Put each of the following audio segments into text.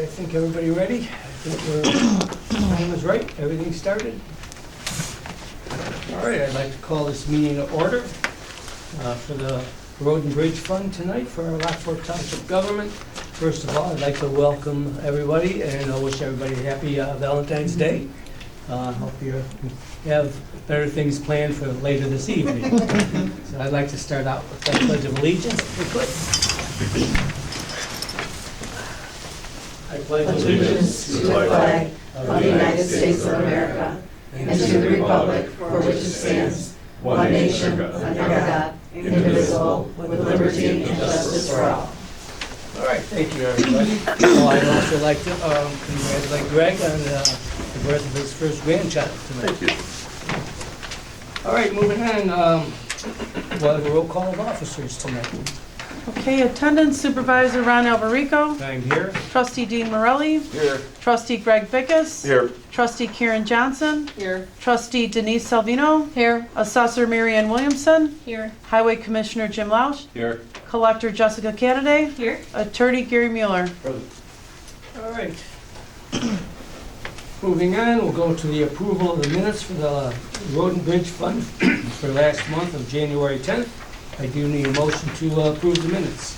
I think everybody ready? I think time is right, everything started. All right, I'd like to call this meeting to order for the Road and Bridge Fund tonight for our Lockport Township government. First of all, I'd like to welcome everybody and wish everybody a happy Valentine's Day. Hope you have better things planned for later this evening. So I'd like to start out with the Pledge of Allegiance, if we could. I pledge allegiance to the flag of the United States of America and to the republic for which it stands, one nation, under God, indivisible, with liberty and justice for all. All right, thank you, everybody. Well, I'd also like to congratulate Greg on the birth of his first grandchild tonight. Thank you. All right, moving on, we'll have a roll call of officers tonight. Okay, attendance Supervisor Ron Alberico, I'm here. Trustee Dean Morelli, Here. Trustee Greg Bickus, Here. Trustee Karen Johnson, Here. Trustee Denise Salvino, Here. Assessor Marianne Williamson, Here. Highway Commissioner Jim Lausch, Here. Collector Jessica Canaday, Here. Attorney Gary Mueller. All right. Moving on, we'll go to the approval of the minutes for the Road and Bridge Fund for last month of January 10th. I do need a motion to approve the minutes.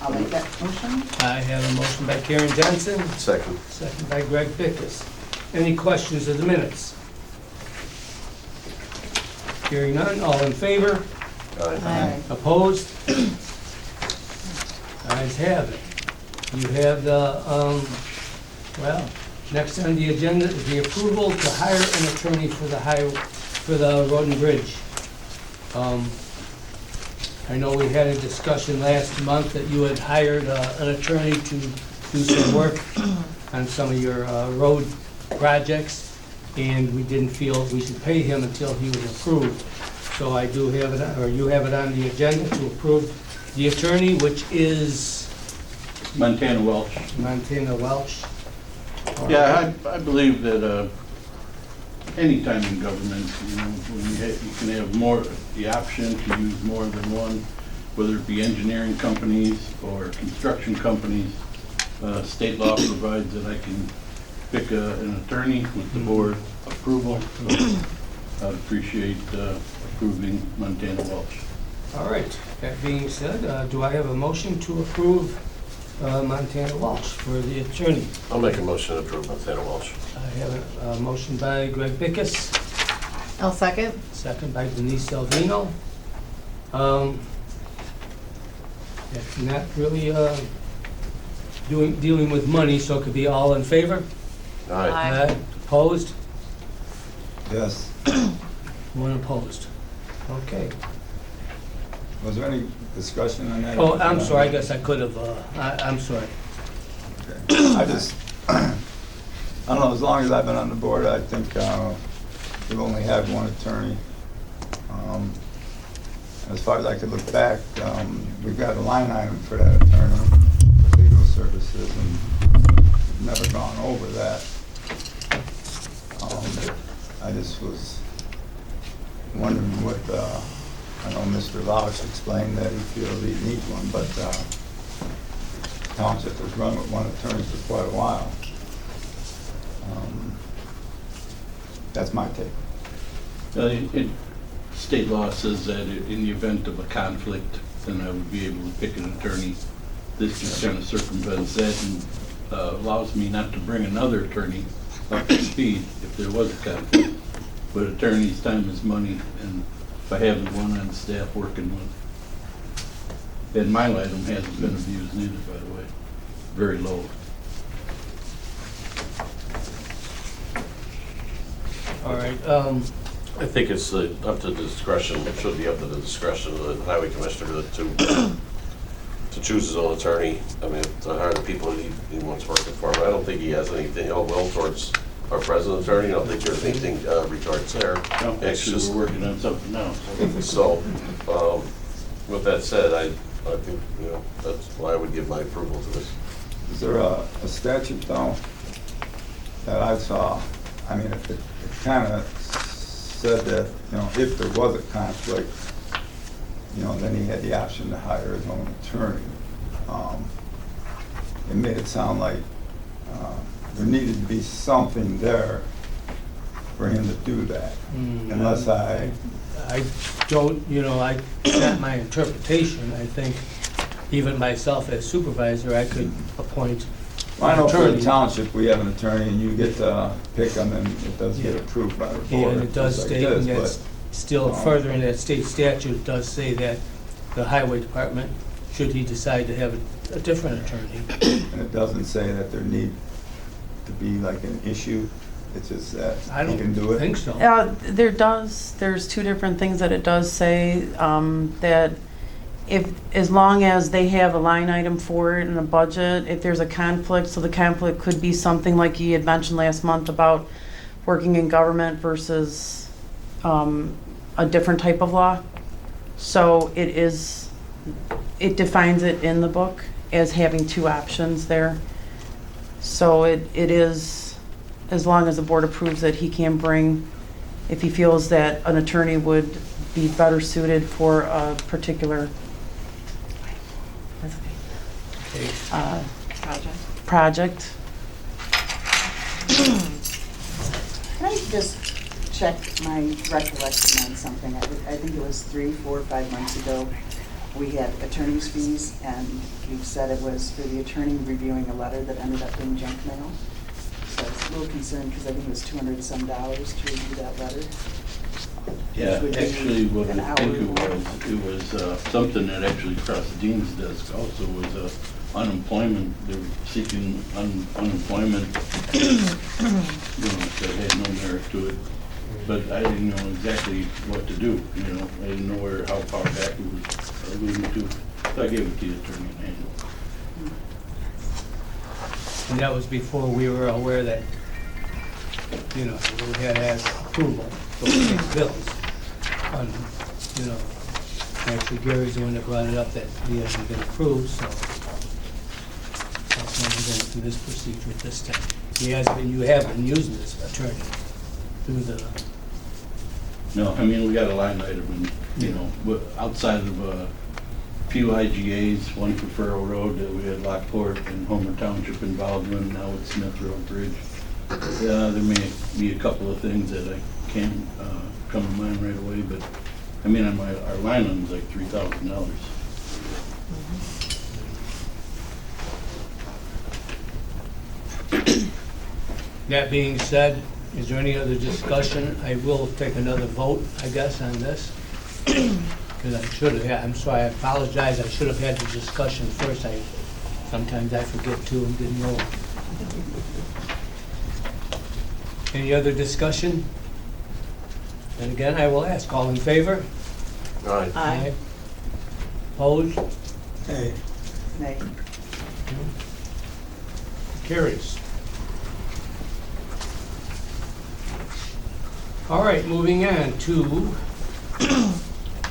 I'll make that motion. I have a motion by Karen Johnson, Second. second by Greg Bickus. Any questions of the minutes? Hearing none, all in favor? Aye. Opposed? Ayes have it. You have the, well, next on the agenda is the approval to hire an attorney for the Road and Bridge. I know we had a discussion last month that you had hired an attorney to do some work on some of your road projects, and we didn't feel we should pay him until he was approved. So I do have it, or you have it on the agenda to approve the attorney, which is Montana Welch. Montana Welch. Yeah, I believe that any time in government, you know, when you can have more, the option to use more than one, whether it be engineering companies or construction companies. State law provides that I can pick an attorney with the board approval. So I'd appreciate approving Montana Welch. All right, that being said, do I have a motion to approve Montana Welch for the attorney? I'll make a motion to approve Montana Welch. I have a motion by Greg Bickus, I'll second. second by Denise Salvino. It's not really dealing with money, so it could be all in favor? Aye. Opposed? Yes. One opposed. Okay. Was there any discussion on that? Oh, I'm sorry, I guess I could have, I'm sorry. Okay. I don't know, as long as I've been on the board, I think we've only had one attorney. As far as I could look back, we've got a line item for that attorney, for legal services, and we've never gone over that. I just was wondering what, I know Mr. Lausch explained that he feels he needs one, but township has run with one attorney for quite a while. That's my take. State law says that in the event of a conflict, then I would be able to pick an attorney. This just kind of circumvents that and allows me not to bring another attorney up to speed if there was a conflict. But attorney's time is money, and if I have the one on staff working with, and my item hasn't been abused neither, by the way, very low. All right, I think it's up to the discretion, it should be up to the discretion of the highway commissioner to choose his own attorney. I mean, to hire the people he wants working for him. I don't think he has anything ill will towards our present attorney. I don't think there's anything regards there. No, It's actually, just, we're working on something now. so, with that said, I think, you know, that's why I would give my approval to this. Is there a statute though that I saw? I mean, it kind of said that, you know, if there was a conflict, you know, then he had the option to hire his own attorney. It made it sound like there needed to be something there for him to do that, unless I don't, not my interpretation. I think even myself as supervisor, I could appoint I know for the attorney. township, we have an attorney, and you get to pick them, and it does get approved by the board. And it does just like state, and this, that's still further in that state statute, it does say that the highway department, should he decide to have a different attorney. And it doesn't say that there need to be like an issue, it's just that I he can do don't it. think so. There's two different things that it does say, that as long as they have a line item for it in the budget, if there's a conflict, so the conflict could be something like you had mentioned last month about working in government versus a different type of law. So it defines it in the book as having two options there. So it is, as long as the board approves it, he can bring, if he feels that an attorney would be better suited for a particular Okay. project. Can I just check my recollection on something? I think it was 3, 4, 5 months ago. We had attorney's fees, and you said it was for the attorney reviewing a letter that ended up being junk mail. So I was a little concerned because I think it was $200 and some to review that letter. Yeah, Which would be actually, what an I think hour. it was something that actually crossed the dean's desk also was unemployment. They were seeking unemployment, that had no merit to it. But I didn't know exactly what to do, I didn't know how far back it was alluding to. So I gave it to the attorney to handle. And that was before we were aware that, we had asked approval for the bills. Actually Gary's the one that brought it up that he hasn't been approved, so that's why we're going through this procedure at this time. You have been using this attorney through the, No, we got a line item and, outside of a few IGAs, one for Furrow Road that we had Lockport and Homer Township involved in, now it's Smith Road Bridge. There may be a couple of things that I can't come to mind right away, but our line item is like $3,000. that being said, is there any other discussion? I will take another vote, I guess, on this. Because I should have had, I'm sorry, I apologize, I should have had the discussion first. Sometimes I forget too and didn't know. Any other discussion? And again, I will ask, all in favor? All right. Aye. Opposed? Nay. Carries. All right, moving on to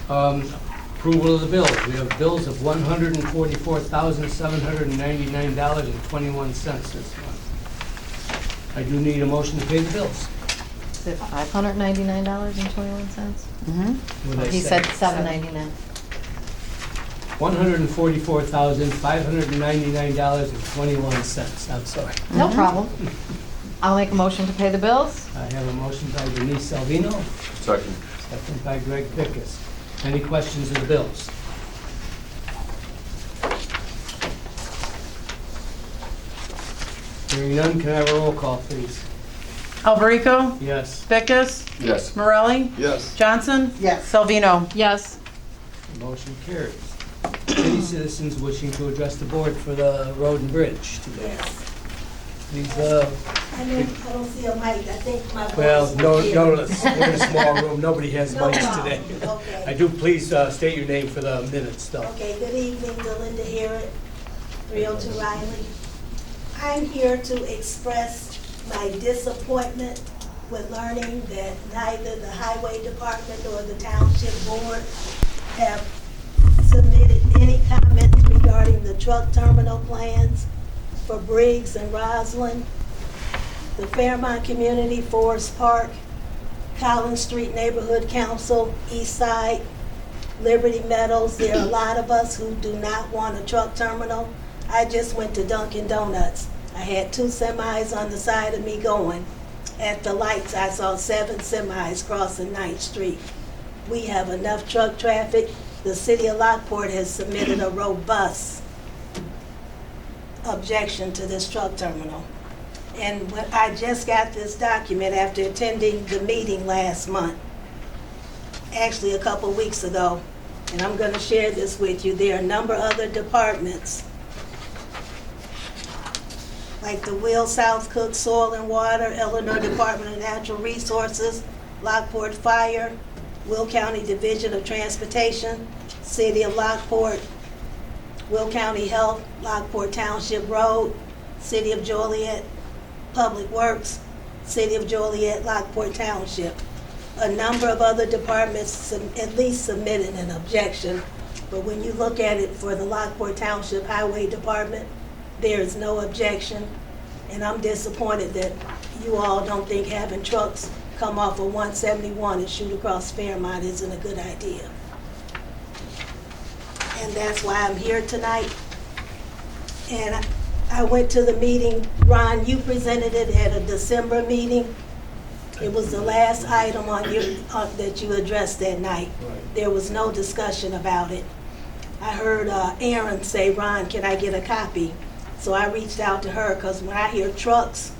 approval of the bills. We have bills of $144,799.21 this month. I do need a motion to pay the bills. Is it $599.21? What I He said $799. $144,599.21. I'm sorry. No problem. I'll make a motion to pay the bills. I have a motion by Denise Salvino, Second. second by Greg Pickus. Any questions of the bills? Hearing none, can I have a roll call, please? Alberico? Yes. Pecos? Yes. Morelli? Yes. Johnson? Yes. Salvino? Yes. Motion carries. Any citizens wishing to address the board for the road and bridge today? Please, I don't see a mic, I think my voice. well, no, will no, hear. we're in a small room, nobody has No mics problem. today. Okay. I do, please state your name for the minutes, though. Okay, good evening, Delinda Harrod, 302 Riley. I'm here to express my disappointment with learning that neither the highway department or the township board have submitted any comments regarding the truck terminal plans for Briggs and Roslyn, the Fairmont Community Forest Park, Collins Street Neighborhood Council, East Side, Liberty Meadows. There are a lot of us who do not want a truck terminal. I just went to Dunkin' Donuts. I had 2 semis on the side of me going. At the lights, I saw 7 semis crossing 9th Street. We have enough truck traffic. The city of Lockport has submitted a robust objection to this truck terminal. And when I just got this document after attending the meeting last month, actually a couple weeks ago, and I'm going to share this with you. There are a number of other departments, like the Will South Cook Soil and Water, Illinois Department of Natural Resources, Lockport Fire, Will County Division of Transportation, City of Lockport, Will County Health, Lockport Township Road, City of Joliet, Public Works, City of Joliet, Lockport Township. A number of other departments at least submitted an objection, but when you look at it for the Lockport Township Highway Department, there is no objection, and I'm disappointed that you all don't think having trucks come off of 171 and shoot across Fairmont isn't a good idea. And that's why I'm here tonight. And I went to the meeting, Ron, you presented it at a December meeting. It was the last item on your, that you addressed that night. Right. There was no discussion about it. I heard Aaron say, Ron, can I get a copy? So I reached out to her, because when I hear trucks,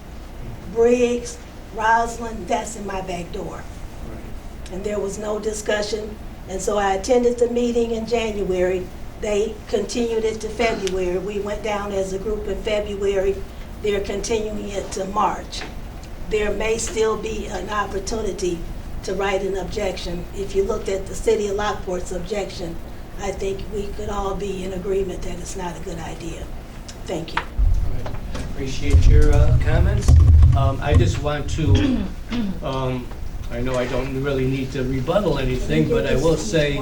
Briggs, Roslyn, that's in my back door. Right. And there was no discussion. And so I attended the meeting in January. They continued it to February. We went down as a group in February. They're continuing it to March. There may still be an opportunity to write an objection. If you looked at the City of Lockport's objection, I think we could all be in agreement that it's not a good idea. Thank you. All right. I appreciate your comments. I just want to, I know I don't really need to rebuttal anything, but I will say,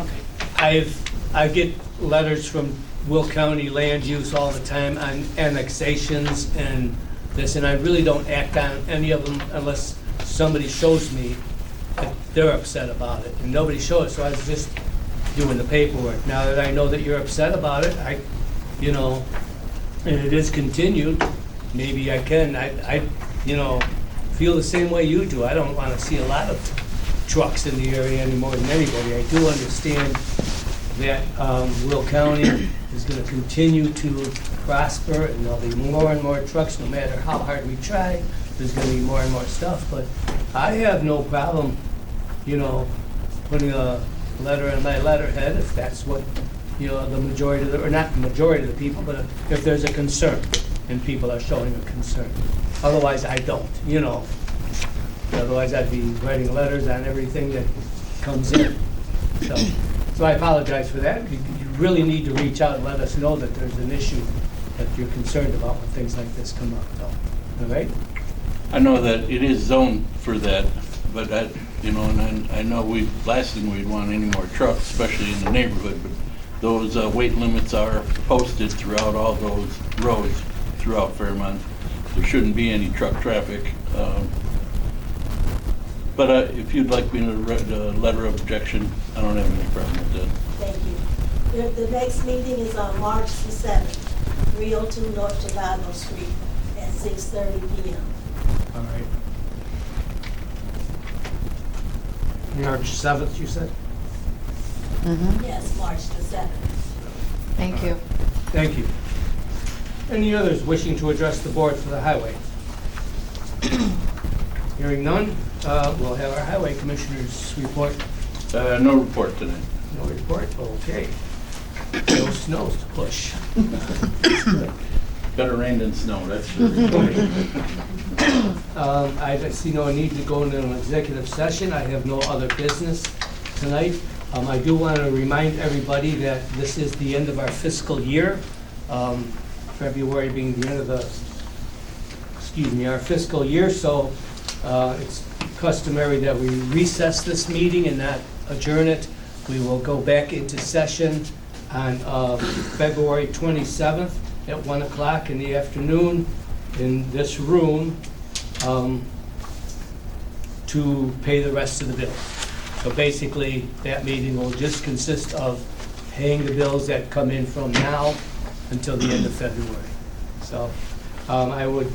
okay, I get letters from Will County Land Use all the time on annexations and this, and I really don't act on any of them unless somebody shows me that they're upset about it, and nobody shows, so I was just doing the paperwork. Now that I know that you're upset about it, you know, and it is continued, maybe I can, I you know, feel the same way you do. I don't want to see a lot of trucks in the area any more than anybody. I do understand that Will County is going to continue to prosper, and there'll be more and more trucks no matter how hard we try. There's going to be more and more stuff, but I have no problem, you know, putting a letter in my letterhead if that's what, you know, the majority of the, or not the majority of the people, but if there's a concern and people are showing a concern. Otherwise, I don't, you know. Otherwise, I'd be writing letters on everything that comes in. So I apologize for that. You really need to reach out and let us know that there's an issue that you're concerned about when things like this come up, though. All right? I know that it is zoned for that, but that, you know, and I know last thing we'd want any more trucks, especially in the neighborhood, but those weight limits are posted throughout all those roads throughout Fairmont. There shouldn't be any truck traffic. But if you'd like me to write a letter of objection, I don't have any problem with that. Thank you. The next meeting is on March the 7th, 302 North Chicago Street at 6:30 p.m. All right. March 7th, you said? Yes, March the 7th. Thank you. Thank you. Any others wishing to address the board for the highway? Hearing none, we'll have our highway commissioners report. No report tonight. No report, okay. No snows to push. Better rain than snow, that's for sure. I see no need to go into an executive session. I have no other business tonight. I do want to remind everybody that this is the end of our fiscal year. February being the end of our fiscal year, so it's customary that we recess this meeting and not adjourn it. We will go back into session on February 27th at 1 o'clock in the afternoon in this room to pay the rest of the bills. So basically, that meeting will just consist of paying the bills that come in from now until the end of February. So I would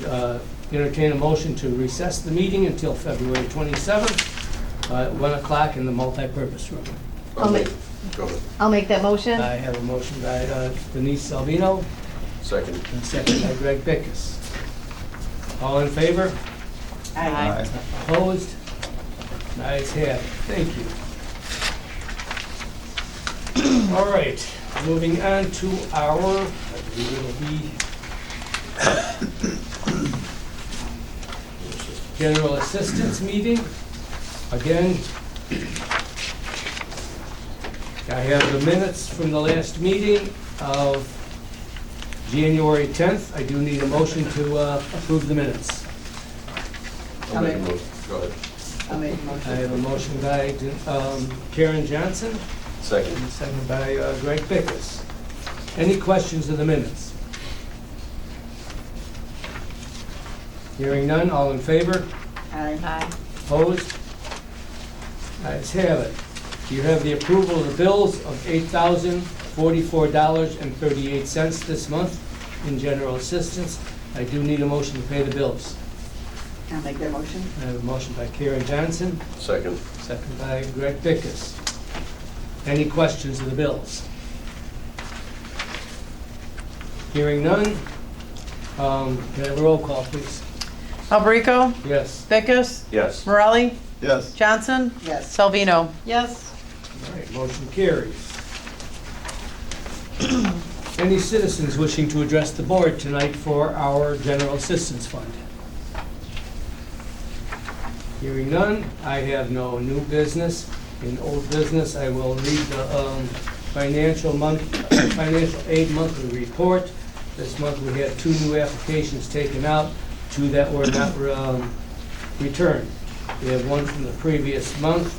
entertain a motion to recess the meeting until February 27th at 1 o'clock in the multipurpose room. I'll make- Go ahead. I'll make that motion. I have a motion by Denise Salvino Second. and a second by Greg Bickus. All in favor? Aye. Opposed? Ayes have it. Thank you. All right, moving on to our, I believe it'll be general assistance meeting. Again, I have the minutes from the last meeting of January 10th. I do need a motion to approve the minutes. I'll make a motion. Go ahead. I'll make a I motion. have a motion by Karen Johnson Second. and a second by Greg Bickus. Any questions of the minutes? Hearing none, all in favor? Aye. Aye. Opposed? Ayes have it. You have the approval of the bills of $8,044.38 this month in general assistance. I do need a motion to pay the bills. I'll make that motion. I have a motion by Karen Johnson, Second. second by Greg Bickus. Any questions of the bills? Hearing none, can I have a roll call, please? Alberico? Yes. Bickus? Yes. Morelli? Yes. Johnson? Yes. Salvino? Yes. All right, motion carries. Any citizens wishing to address the board tonight for our general assistance fund? Hearing none, I have no new business. In old business, I will read the financial aid monthly report. This month, we had 2 new applications taken out, 2 that were not returned. We have 1 from the previous month.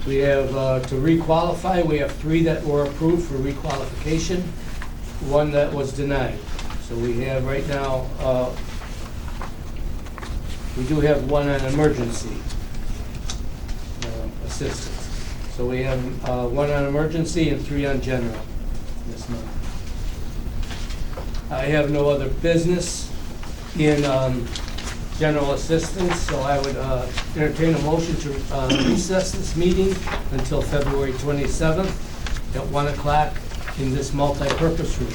We have, to requalify, we have 3 that were approved for requalification, 1 that was denied. So we have right now, we do have 1 on emergency assistance. So we have 1 on emergency and 3 on general this month. I have no other business in general assistance, so I would entertain a motion to recess this meeting until February 27th at 1 o'clock in this multipurpose room.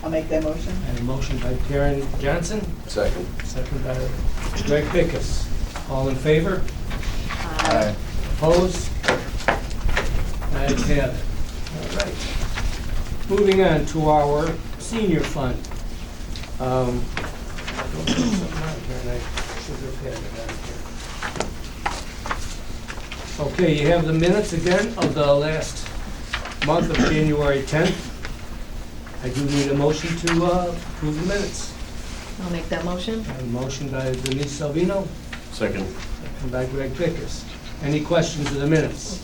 I'll make that motion. I have a motion by Karen Johnson, Second. second by Greg Bickus. All in favor? Aye. Opposed? Ayes have it. All right. Moving on to our senior fund. I don't have something on here, and I should have had it on here. Okay, you have the minutes again of the last month of January 10th. I do need a motion to approve the minutes. I'll make that motion. I have a motion by Denise Salvino, Second. second by Greg Bickus. Any questions of the minutes?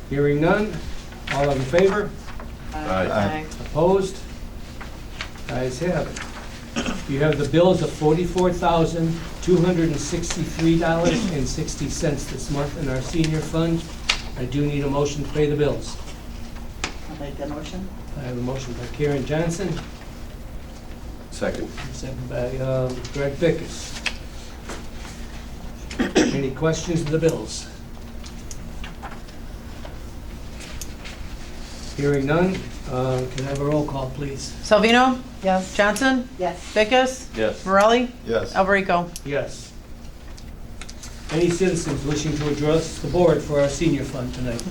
Hearing none, all in favor? Aye. Opposed? Ayes have it. You have the bills of $44,263.60 this month in our senior fund. I do need a motion to pay the bills. I'll make that motion. I have a motion by Karen Johnson, Second. second by Greg Bickus. Any questions of the bills? Hearing none, can I have a roll call, please? Salvino? Yes. Johnson? Yes. Bickus? Yes. Morelli? Yes. Alberico? Yes. Any citizens wishing to address the board for our senior fund tonight?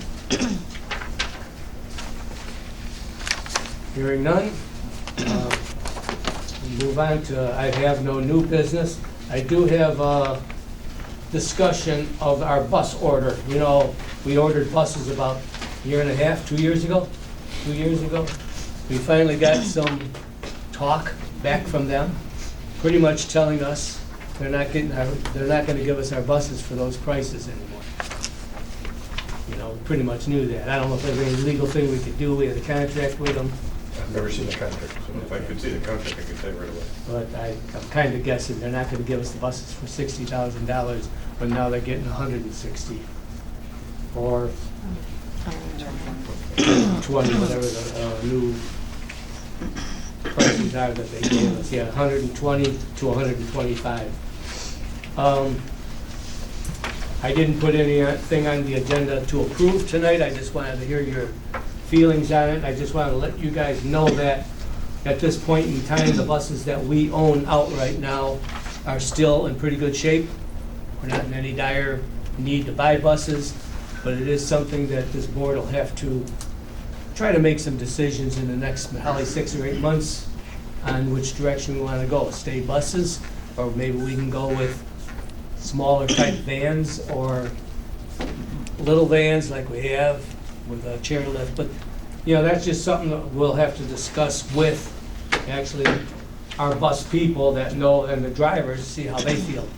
Hearing none, we'll move on to, I have no new business. I do have a discussion of our bus order. You know, we ordered buses about a year and a half, 2 years ago? 2 years ago. We finally got some talk back from them, pretty much telling us they're not gonna give us our buses for those prices anymore. You know, we pretty much knew that. I don't know if there's any legal thing we could do. We had a contract with them. I've never seen the contract, so if I could see the contract, I could tell you right away. But I'm kind of guessing they're not going to give us the buses for $60,000 when now they're getting $160,000. or 20, whatever the new prices are that they gave us. Yeah, 120 to 125. I didn't put anything on the agenda to approve tonight. I just wanted to hear your feelings on it. I just wanted to let you guys know that at this point in time, the buses that we own outright now are still in pretty good shape. We're not in any dire need to buy buses, but it is something that this board will have to try to make some decisions in the next probably 6 or 8 months on which direction we want to go. Stay buses, or maybe we can go with smaller type vans or little vans like we have with a chairlift. But, you know, that's just something that we'll have to discuss with actually our bus people that know, and the drivers, see how they feel.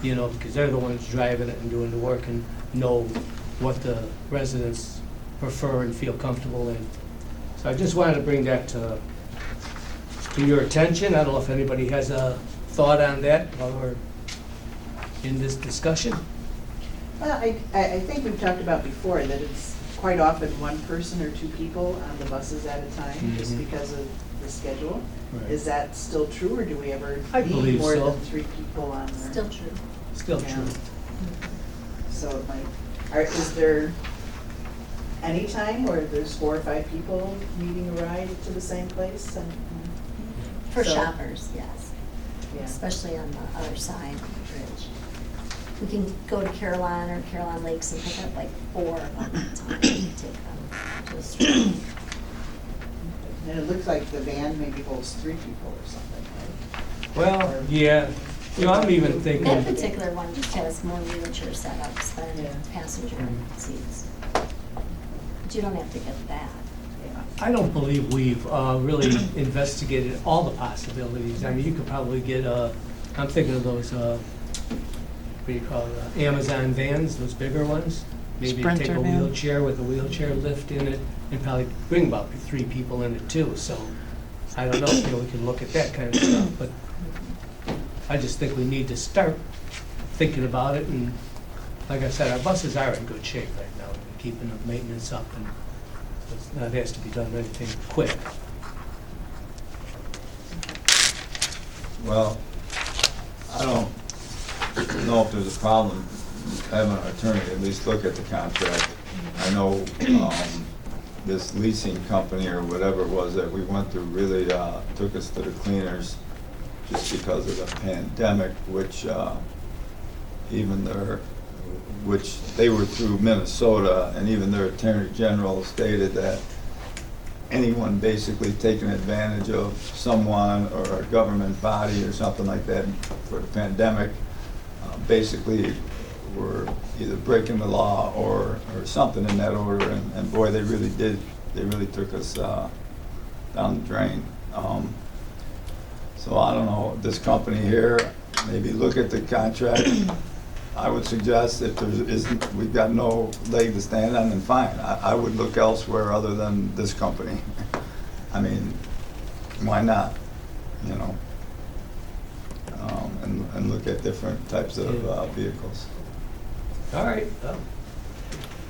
You know, because they're the ones driving it and doing the work and know what the residents prefer and feel comfortable in. So I just wanted to bring that to your attention. I don't know if anybody has a thought on that while we're in this discussion. Well, I think we've talked about before that it's quite often one person or two people on the buses at a time, just Mhm. because of the schedule. Right. Is that still true, or do we ever I need believe more so. than 3 people on there? Still true. Still Yeah. true. So it might, is there any time where there's 4 or 5 people needing a ride to the same place? For So- shoppers, yes, Yeah. especially on the other side of the bridge. We can go to Caroline or Caroline Lakes and pick up like 4 of them at a time and take them to the street. And it looks like the van maybe holds 3 people or something, right? Well, yeah. You know, I'm even That thinking, particular one just has more wheelchair setups than Yeah. passenger Mhm. seats. But you don't have to get that. I don't believe we've really investigated all the possibilities. I mean, you could probably get, I'm thinking of those, what do you call it, Amazon vans, those bigger ones. Maybe take Sprinter a van. wheelchair with a wheelchair lift in it and probably bring about 3 people in it too. So I don't know, you know, we can look at that kind of stuff, but I just think we need to start thinking about it. And like I said, our buses are in good shape right now. We're keeping the maintenance up, and that has to be done anything quick. Well, I don't know if there's a problem having an attorney at least look at the contract. I know this leasing company or whatever it was that we went through really took us to the cleaners just because of the pandemic, which which they were through Minnesota, and even their attorney general stated that anyone basically taking advantage of someone or a government body or something like that for the pandemic, basically were either breaking the law or something in that order, and boy, they really took us down the drain. So I don't know, this company here, maybe look at the contract. I would suggest if there isn't, we've got no leg to stand on, then fine. I would look elsewhere other than this company. I mean, why not, you know? And look at different types of vehicles. All right, well,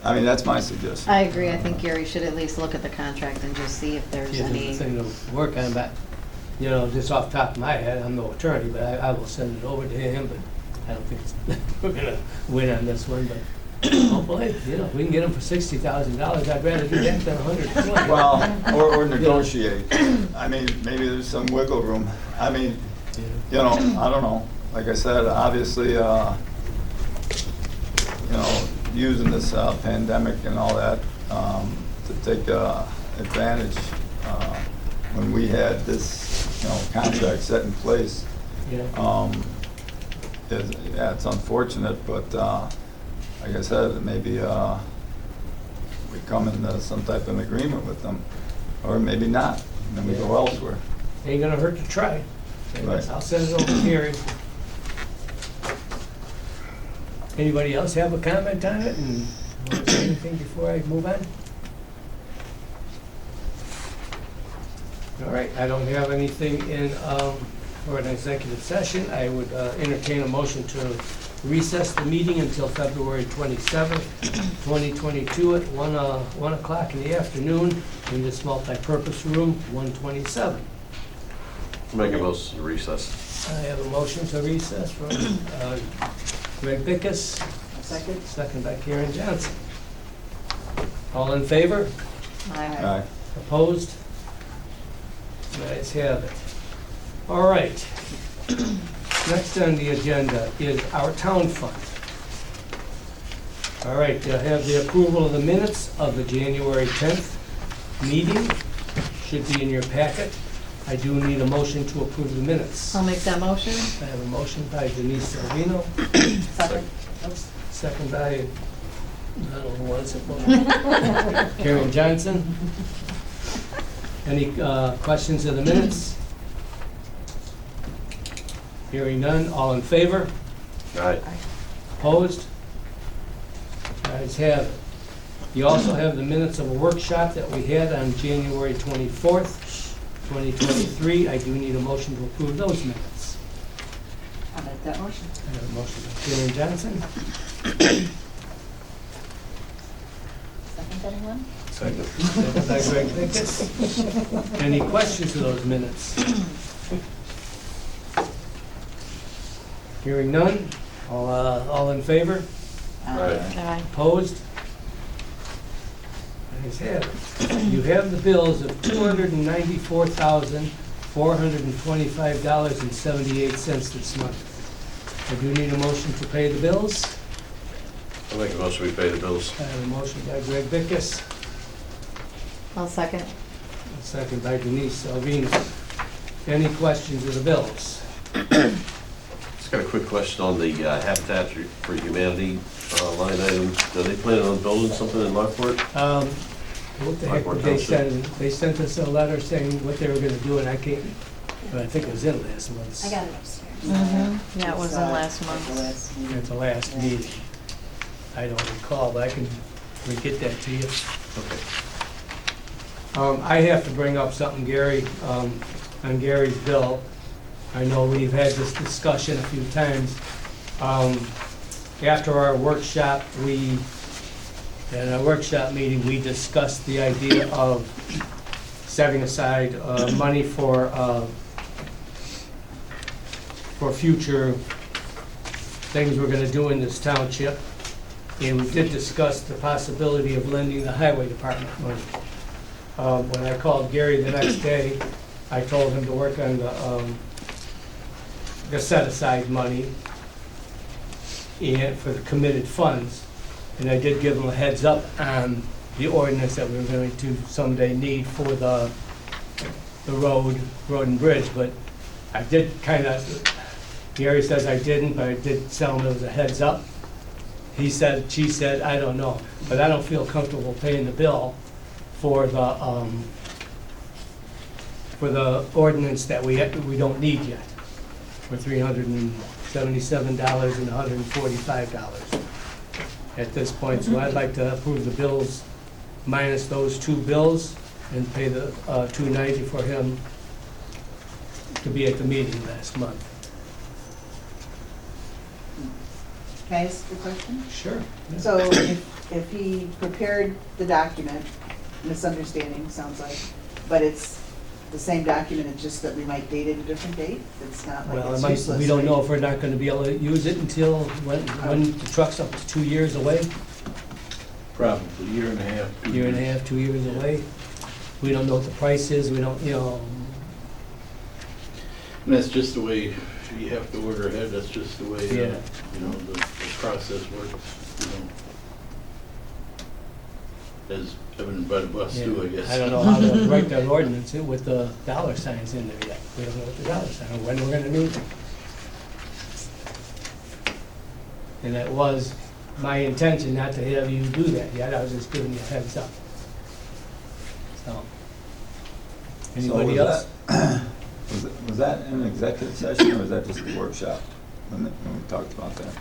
I mean, that's my suggestion. I agree. I think Gary should at least look at the contract and just see if there's yeah, there's a any. thing to work on, but, you know, just off the top of my head, I'm no attorney, but I will send it over to him, but I don't think we're gonna win on this one, but hopefully, you know, if we can get them for $60,000, I'd rather do that than 120. Well, or negotiate. I mean, maybe there's some wiggle room. I mean, you know, I don't know. Like I said, obviously, you know, using this pandemic and all that to take advantage when we had this, you know, contract set in place. Yeah. Yeah, it's unfortunate, but like I said, maybe we come into some type of agreement with them, or maybe not, and then we go elsewhere. Ain't gonna hurt to try. Right. I'll send it over to Gary. Anybody else have a comment on it, and want to say anything before I move on? All right, I don't have anything in, for an executive session. I would entertain a motion to recess the meeting until February 27th, 2022 at 1 o'clock in the afternoon in this multipurpose room, 127. Make a motion to recess. I have a motion to recess from Greg Bickus, Second? second by Karen Johnson. All in favor? Aye. Opposed? Ayes have it. All right. Next on the agenda is our town fund. All right, I have the approval of the minutes of the January 10th meeting. Should be in your packet. I do need a motion to approve the minutes. I'll make that motion. I have a motion by Denise Salvino, Second. second by, I don't know who wants it, Karen Johnson. Any questions of the minutes? Hearing none, all in favor? Aye. Opposed? Ayes have it. You also have the minutes of a workshop that we had on January 24th, 2023. I do need a motion to approve those minutes. I'll make that motion. I have a motion by Karen Johnson, Second, anyone? Second. second by Greg Bickus. Any questions of those minutes? Hearing none, all in favor? Aye. Aye. Opposed? Ayes have it. You have the bills of $294,425.78 this month. I do need a motion to pay the bills. I'll make a motion we pay the bills. I have a motion by Greg Bickus, I'll second. a second by Denise Salvino. Any questions of the bills? Just got a quick question on the Habitat for Humanity line item. Do they plan on building something in Lockport? What the heck Lockport did they Township. send? They sent us a letter saying what they were gonna do, and I can't, but I think it was in last month's. I got it upstairs. Yeah, it was in last The month. last meeting. At the last meeting. I don't recall, but I can get that to you. Okay. I have to bring up something, Gary, on Gary's bill. I know we've had this discussion a few times. After our workshop, at our workshop meeting, we discussed the idea of setting aside money for future things we're gonna do in this township. And we did discuss the possibility of lending the highway department money. When I called Gary the next day, I told him to work on the set-aside money and for the committed funds. And I did give him a heads up on the ordinance that we were going to someday need for the road and bridge, but I did Gary says I didn't, but I did tell him it was a heads up. She said, I don't know, but I don't feel comfortable paying the bill for the ordinance that we don't need yet, for $377 and $145 at this point. So I'd like to approve the bills minus those two bills and pay the $290 for him to be at the meeting last month. Can I ask a question? Sure. So if he prepared the document, misunderstanding, sounds like, but it's the same document, it's just that we might date it a different date? It's not like Well, it's useless. we don't know right? if we're not gonna be able to use it until, when the truck's up to 2 years away, Probably a year and a half. 2 year and a years. half, 2 years away. We don't know what the price is, we don't, And that's just the way, you have to order ahead, that's just the way, Yeah. the process works, As evident by the bus too, I guess. I don't know how to write that ordinance with the dollar signs in there yet. We don't know what the dollar sign, or when we're gonna need them. And that was my intention not to have you do that yet, I was just giving you a heads up. So. Anybody So else? Was that an executive session, or was that just a workshop when we talked about that?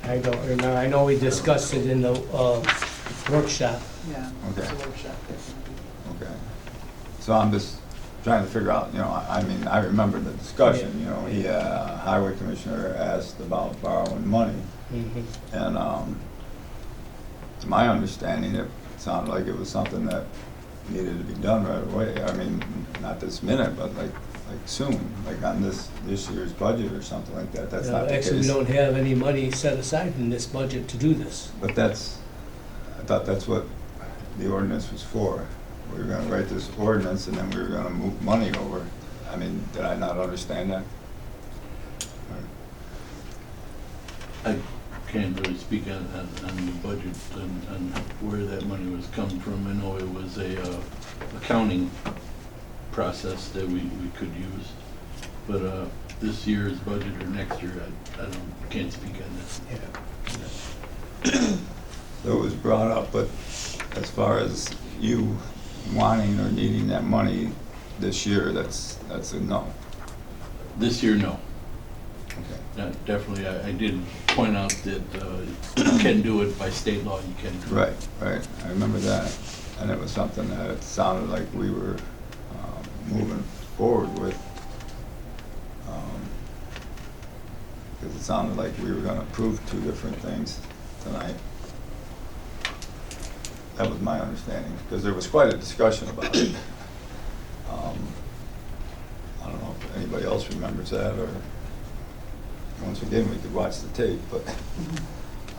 I don't remember, I know we discussed it in the workshop. Yeah, it's a Okay. workshop, definitely. Okay. So I'm just trying to figure out, I mean, I remember the discussion, he, highway commissioner asked about borrowing money. Mhm. And, to my understanding, it sounded like it was something that needed to be done right away. I mean, not this minute, but like soon, like on this year's budget or something like that. That's not the case. Actually, we don't have any money set aside in this budget to do this. But I thought that's what the ordinance was for. We were gonna write this ordinance and then we were gonna move money over. I mean, did I not understand that? I can't really speak on the budget and where that money was coming from. I know it was a accounting process that we could use. But this year's budget or next year, I can't speak on that. Yeah. So it was brought up, but as far as you wanting or needing that money this year, that's a no. This year, no. Okay. Definitely, I did point out that you can do it by state law, you can do it. Right. I remember that. And it was something that it sounded like we were moving forward with. Because it sounded like we were going to approve two different things tonight. That was my understanding, because there was quite a discussion about it. I don't know if anybody else remembers that, or once again, we could watch the tape, but.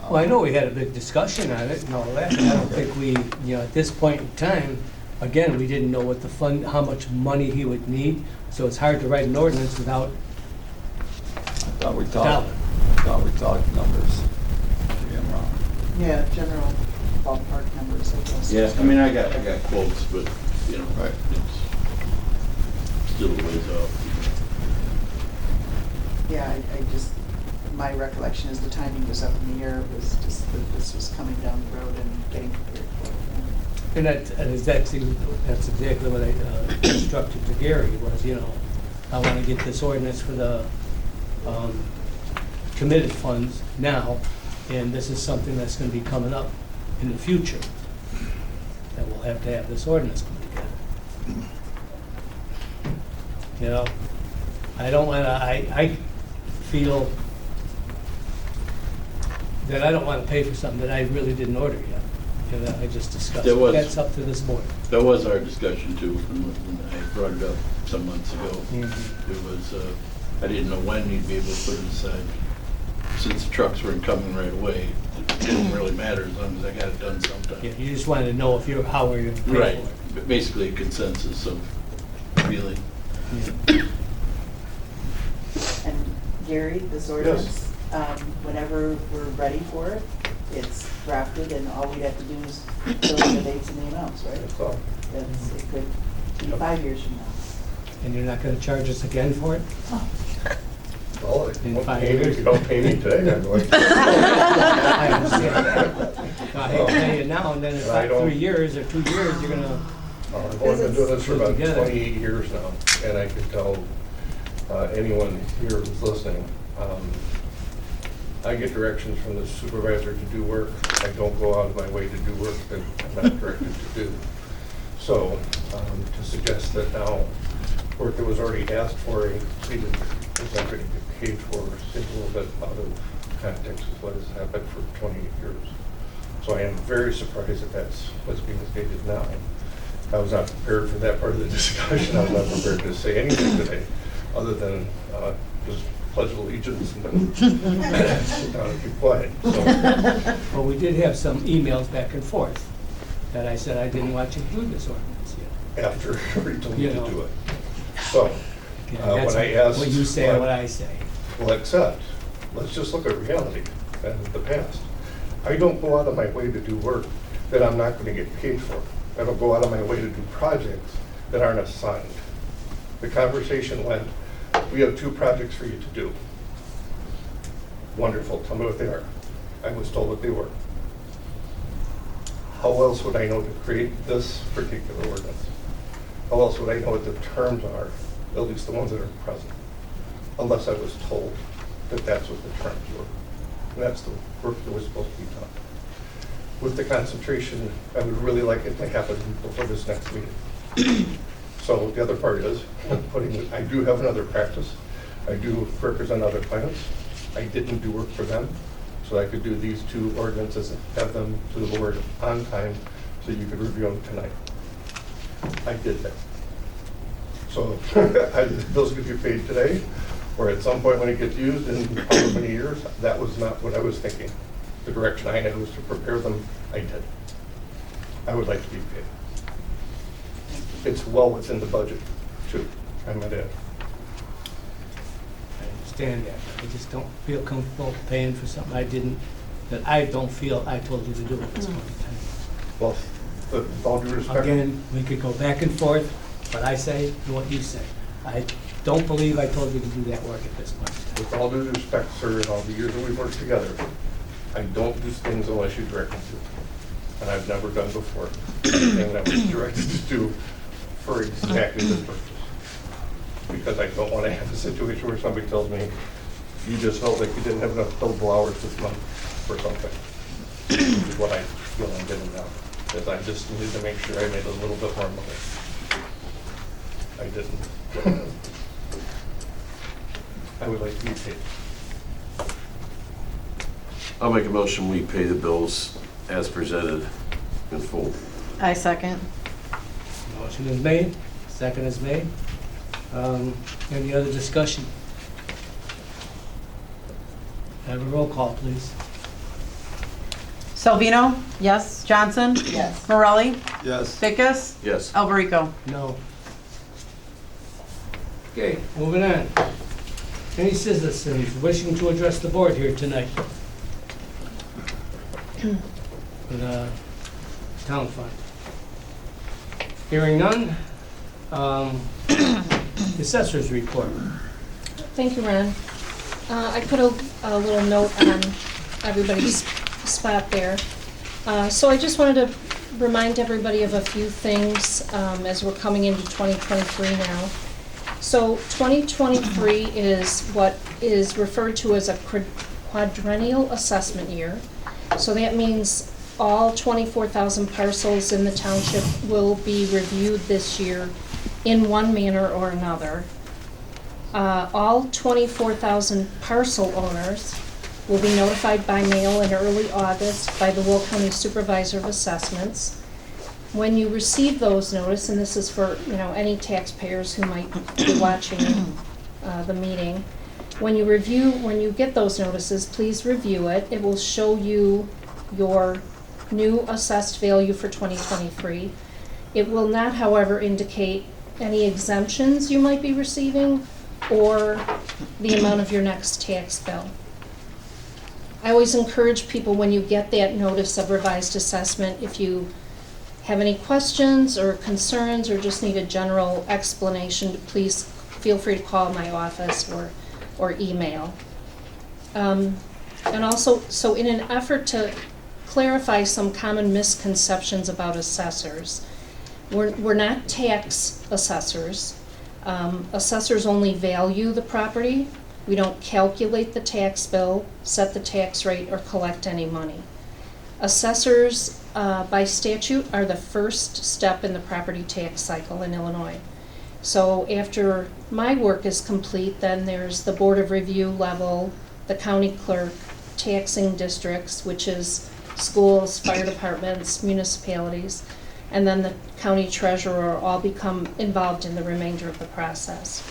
Well, I know we had a big discussion on it and all that, and I don't think we, at this point in time, again, we didn't know what the fund, how much money he would need, so it's hard to write an ordinance without I thought we dollar. talked numbers. Maybe I'm wrong. Yeah, general ballpark numbers, I guess. Yeah, I mean, I got quotes, but, Right. it's still a ways off. Yeah, I just, my recollection is the timing was up in the air. It was just that this was coming down the road and getting prepared for it. And that's exactly what I instructed to Gary, was, I want to get this ordinance for the committed funds now, and this is something that's going to be coming up in the future, that we'll have to have this ordinance put together. I don't want to, I feel that I don't want to pay for something that I really didn't order yet. I just discussed There it. was- That's up to this board. That was our discussion too, when I brought it up some months ago. Mhm. It was, I didn't know when he'd be able to put it aside. Since the trucks weren't coming right away, it didn't really matter as long as I got it done sometime. Yeah, you just wanted to know if how we're going to pay for Right, it. but basically a consensus of feeling. Yeah. And Gary, this ordinance, whenever we're ready for it, it's drafted and all we have to do is fill in the dates and the amounts, right? That's all. It could be 5 years from now. And you're not going to charge us again for it? Well, In if 5 you years. don't pay me today, I'm like. I understand. I hate to pay you now, and then in I don't- 3 years or 2 years, you're going to, I've only been doing this for about Together. 28 years now, and I could tell anyone here who's listening, I get directions from the supervisor to do work. I don't go out of my way to do work that I'm not directed to do. So to suggest that now work that was already asked for and completed is not going to get paid for seems a little bit out of context with what has happened for 28 years. So I am very surprised that that's what's being stated now. I was not prepared for that part of the discussion. I was not prepared to say anything today, other than just pledge allegiance and sit down and keep quiet. So, well, we did have some emails back and forth that I said I didn't want you to do this ordinance yet. after everybody told me You to know. do it. So, That's when I asked. what you say and what I say. Well, except, let's just look at reality and the past. I don't go out of my way to do work that I'm not going to get paid for. I don't go out of my way to do projects that aren't assigned. The conversation went, we have 2 projects for you to do. Wonderful, tell me what they are. I was told what they were. How else would I know to create this particular ordinance? How else would I know what the terms are, at least the ones that are present? Unless I was told that that's what the terms were. And that's the work that was supposed to be done. With the concentration, I would really like it to happen before this next meeting. So the other part is, I do have another practice. I do represent other clients. I didn't do work for them, so I could do these two ordinances and have them to the board on time so you could review them tonight. I did that. So the bills could be paid today, or at some point when it gets used in however many years. That was not what I was thinking. The direction I had was to prepare them. I did. I would like to be paid. It's well within the budget, too, I might add. I understand that. I just don't feel comfortable paying for something that I don't feel I told you to do at this point in time. Well, with all due respect. Again, we could go back and forth, what I say and what you say. I don't believe I told you to do that work at this point in time. With all due respect, sir, in all the years that we've worked together, I don't do things unless you direct me to. And I've never done before anything that was directed to do for exactly this purpose. Because I don't want to have a situation where somebody tells me, you just felt like you didn't have enough billable hours this month for something. Which is what I feel I'm getting now. Because I just needed to make sure I made a little bit more money. I didn't. I would like to be paid. I'll make a motion, we pay the bills as presented in full. I second. Motion is made, second is made. Any other discussion? Have a roll call, please. Salvino, Yes. Johnson, Yes. Morelli, Yes. Vickers, Yes. Alberico. No. Okay, moving on. Any citizens wishing to address the board here tonight? For the town fund. Hearing none. Assessor's report. Thank you, Ron. I put a little note on everybody's spot there. So I just wanted to remind everybody of a few things as we're coming into 2023 now. So 2023 is what is referred to as a quadrennial assessment year. So that means all 24,000 parcels in the township will be reviewed this year in one manner or another. All 24,000 parcel owners will be notified by mail in early August by the Will County Supervisor of Assessments. When you receive those notices, and this is for any taxpayers who might be watching the meeting, when you get those notices, please review it. It will show you your new assessed value for 2023. It will not, however, indicate any exemptions you might be receiving or the amount of your next tax bill. I always encourage people, when you get that notice of revised assessment, if you have any questions or concerns or just need a general explanation, please feel free to call my office or email. And also, so in an effort to clarify some common misconceptions about assessors, we're not tax assessors. Assessors only value the property. We don't calculate the tax bill, set the tax rate, or collect any money. Assessors, by statute, are the first step in the property tax cycle in Illinois. So after my work is complete, then there's the Board of Review level, the county clerk, taxing districts, which is schools, fire departments, municipalities, and then the county treasurer all become involved in the remainder of the process.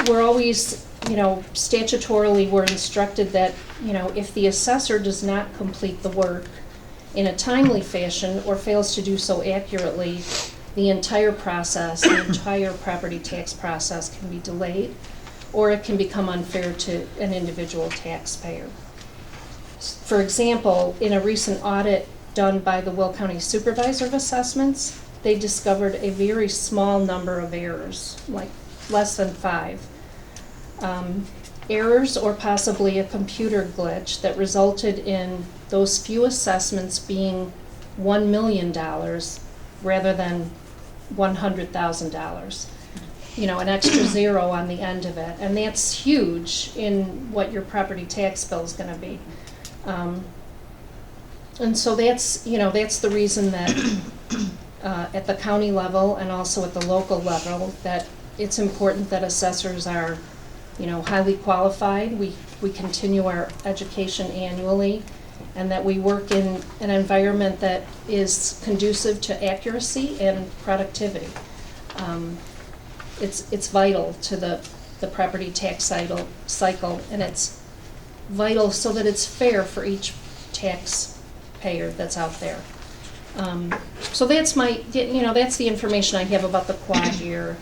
We're always, statutorily we're instructed that, if the assessor does not complete the work in a timely fashion or fails to do so accurately, the entire process, the entire property tax process can be delayed, or it can become unfair to an individual taxpayer. For example, in a recent audit done by the Will County Supervisor of Assessments, they discovered a very small number of errors, like less than 5. Errors or possibly a computer glitch that resulted in those few assessments being $1 million rather than $100,000. An extra zero on the end of it. And that's huge in what your property tax bill is going to be. And so that's the reason that at the county level and also at the local level, that it's important that assessors are, highly qualified. We continue our education annually, and that we work in an environment that is conducive to accuracy and productivity. It's vital to the property tax cycle, and it's vital so that it's fair for each taxpayer that's out there. So that's that's the information I have about the quad year.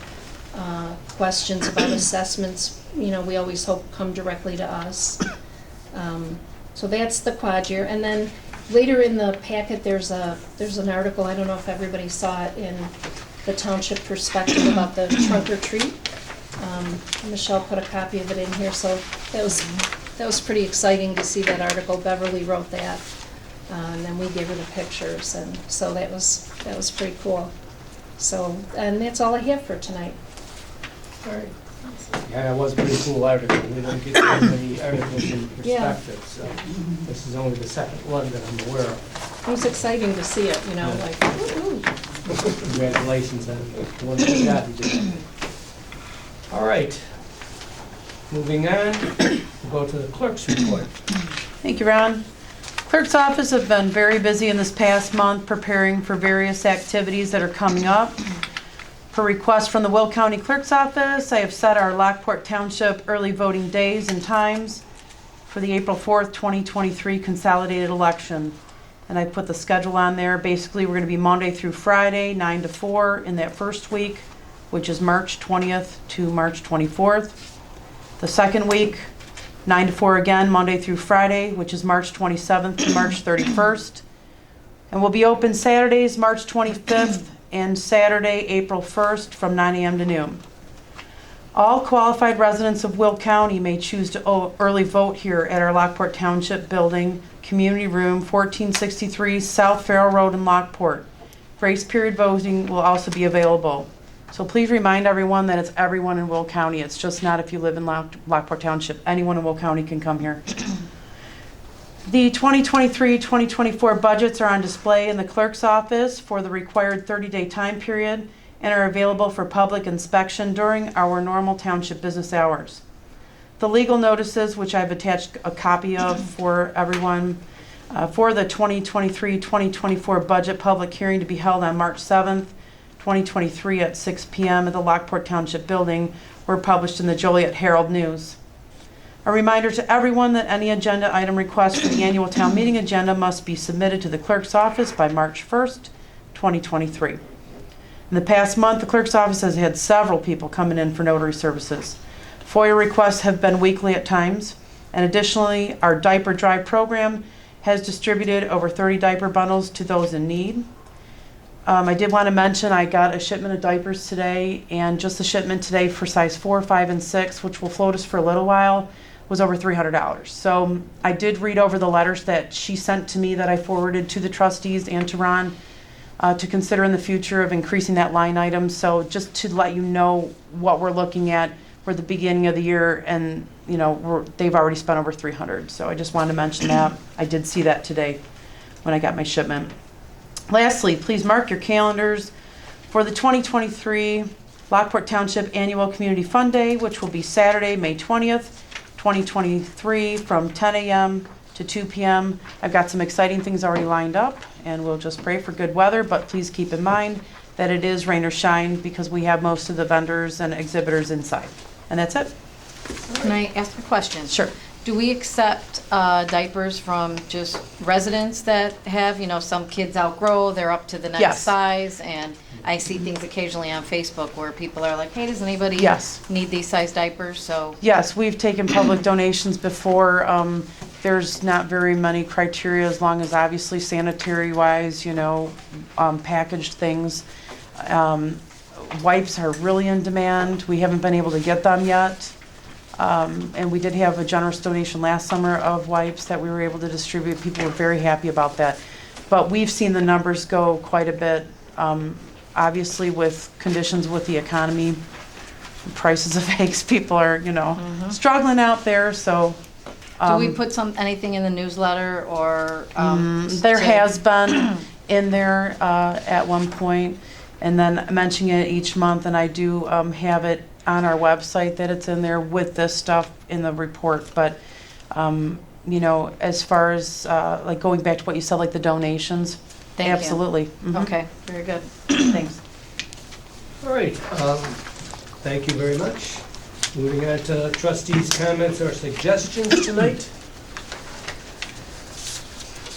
Questions about assessments, we always hope come directly to us. So that's the quad year. And then later in the packet, there's an article, I don't know if everybody saw it, in the Township Perspective about the trunk or treat. Michelle put a copy of it in here, so that was pretty exciting to see that article. Beverly wrote that, and then we gave her the pictures, and so that was pretty cool. So, and that's all I have for tonight. All right. Yeah, that was a pretty cool article. We don't get so many articles in perspective, so this is only the second one that I'm aware of. It was exciting to see it, like, woo-hoo. Congratulations on the one that got you did. All right. Moving on, we'll go to the clerk's report. Thank you, Ron. Clerk's office have been very busy in this past month preparing for various activities that are coming up. Per request from the Will County Clerk's Office, I have set our Lockport Township early voting days and times for the April 4th, 2023 consolidated election. And I put the schedule on there. Basically, we're going to be Monday through Friday, 9 to 4 in that first week, which is March 20th to March 24th. The second week, 9 to 4 again, Monday through Friday, which is March 27th to March 31st. And we'll be open Saturdays, March 25th, and Saturday, April 1st, from 9 a.m. to noon. All qualified residents of Will County may choose to early vote here at our Lockport Township Building, Community Room, 1463 South Farrell Road in Lockport. Grace period voting will also be available. So please remind everyone that it's everyone in Will County. It's just not if you live in Lockport Township. Anyone in Will County can come here. The 2023-2024 budgets are on display in the clerk's office for the required 30-day time period and are available for public inspection during our normal township business hours. The legal notices, which I've attached a copy of for everyone, for the 2023-2024 budget public hearing to be held on March 7th, 2023 at 6 p.m. at the Lockport Township Building, were published in the Joliet Herald News. A reminder to everyone that any agenda item request for the annual town meeting agenda must be submitted to the clerk's office by March 1st, 2023. In the past month, the clerk's office has had several people coming in for notary services. FOIA requests have been weekly at times, and additionally, our diaper drive program has distributed over 30 diaper bundles to those in need. I did want to mention I got a shipment of diapers today, and just the shipment today for size 4, 5, and 6, which will float us for a little while, was over $300. So I did read over the letters that she sent to me that I forwarded to the trustees and to Ron to consider in the future of increasing that line item. So just to let you know what we're looking at for the beginning of the year, and they've already spent over $300. So I just wanted to mention that. I did see that today when I got my shipment. Lastly, please mark your calendars for the 2023 Lockport Township Annual Community Fund Day, which will be Saturday, May 20th, 2023, from 10 a.m. to 2 p.m. I've got some exciting things already lined up, and we'll just pray for good weather, but please keep in mind that it is rain or shine because we have most of the vendors and exhibitors inside. And that's it. Can I ask a question? Sure. Do we accept diapers from just residents that have, some kids outgrow, they're up to the next Yes. size, and I see things occasionally on Facebook where people are like, hey, does anybody Yes. need these size diapers? So Yes, we've taken public donations before. There's not very many criteria as long as obviously sanitary-wise, packaged things. Wipes are really in demand. We haven't been able to get them yet. And we did have a generous donation last summer of wipes that we were able to distribute. People were very happy about that. But we've seen the numbers go quite a bit. Obviously, with conditions with the economy, prices of eggs, people are, struggling out there. So, do we put anything in the newsletter or? There has been. in there at one point, and then mentioning it each month, and I do have it on our website that it's in there with this stuff in the report. But, you know, as far as like going back to what you said, like the donations, Thank you. absolutely. Mhm. Okay, very good. Thanks. All right, thank you very much. Moving on to trustees' comments or suggestions tonight.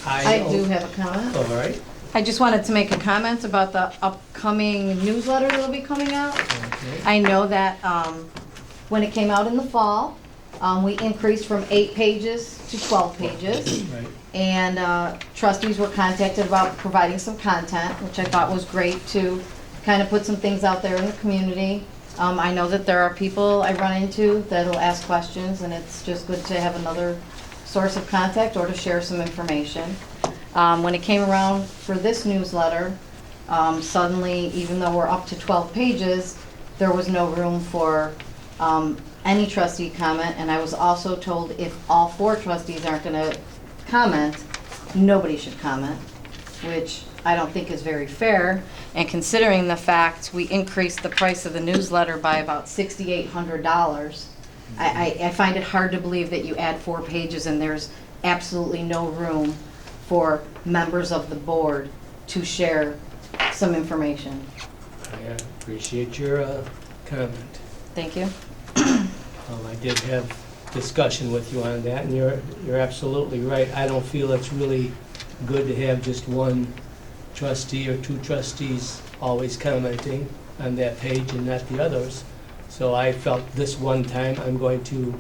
I do have a comment. All right. I just wanted to make a comment about the upcoming newsletter that'll be coming out. Okay. I know that when it came out in the fall, we increased from 8 pages to 12 pages. Right. And trustees were contacted about providing some content, which I thought was great to kind of put some things out there in the community. I know that there are people I run into that'll ask questions, and it's just good to have another source of contact or to share some information. When it came around for this newsletter, suddenly, even though we're up to 12 pages, there was no room for any trustee comment, and I was also told if all 4 trustees aren't going to comment, nobody should comment, which I don't think is very fair. And considering the fact we increased the price of the newsletter by about $6,800, I find it hard to believe that you add 4 pages and there's absolutely no room for members of the board to share some information. I appreciate your comment. Thank you. I did have discussion with you on that, and you're absolutely right. I don't feel it's really good to have just one trustee or 2 trustees always commenting on that page and not the others. So I felt this one time I'm going to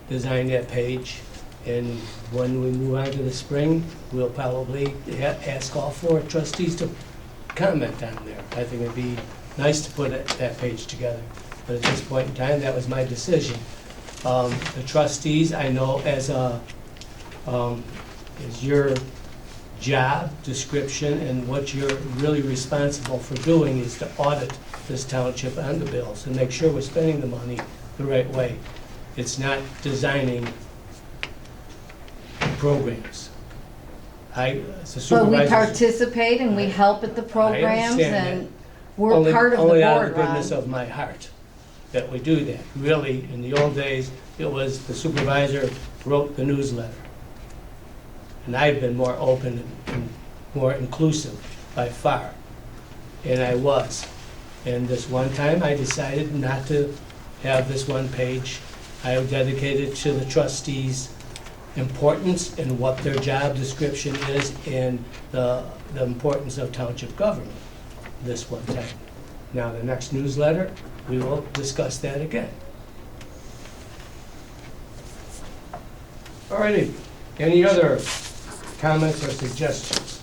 design that page, and when we move on to the spring, we'll probably ask all 4 trustees to comment on there. I think it'd be nice to put that page together. But at this point in time, that was my decision. The trustees, I know as your job description and what you're really responsible for doing is to audit this township and the bills and make sure we're spending the money the right way. It's not designing programs. As a But supervisor. we participate and we help at the programs, understand and we're part of the Only out of board, the goodness Ron. of my heart that we do that. Really, in the old days, it was the supervisor wrote the newsletter. And I've been more open and more inclusive by far, and I was. And this one time, I decided not to have this one page. I dedicated to the trustees' importance and what their job description is and the importance of township government this one time. Now, the next newsletter, we will discuss that again. All righty, any other comments or suggestions?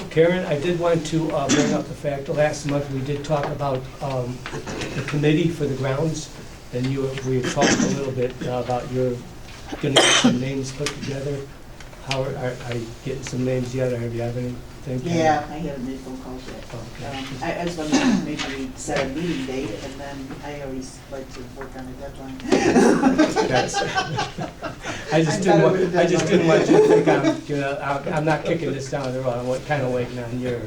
Karen, I did want to bring up the fact, last month we did talk about the committee for the grounds, and we talked a little bit about your going to get some names put together. How are you getting some names yet, or have you have anything? Yeah, I haven't made phone calls yet. Okay. I was wondering, maybe we set a meeting date, and then I always like to work on a deadline. I just didn't want you to think I'm not kicking this down the road. I'm kind of waiting on you.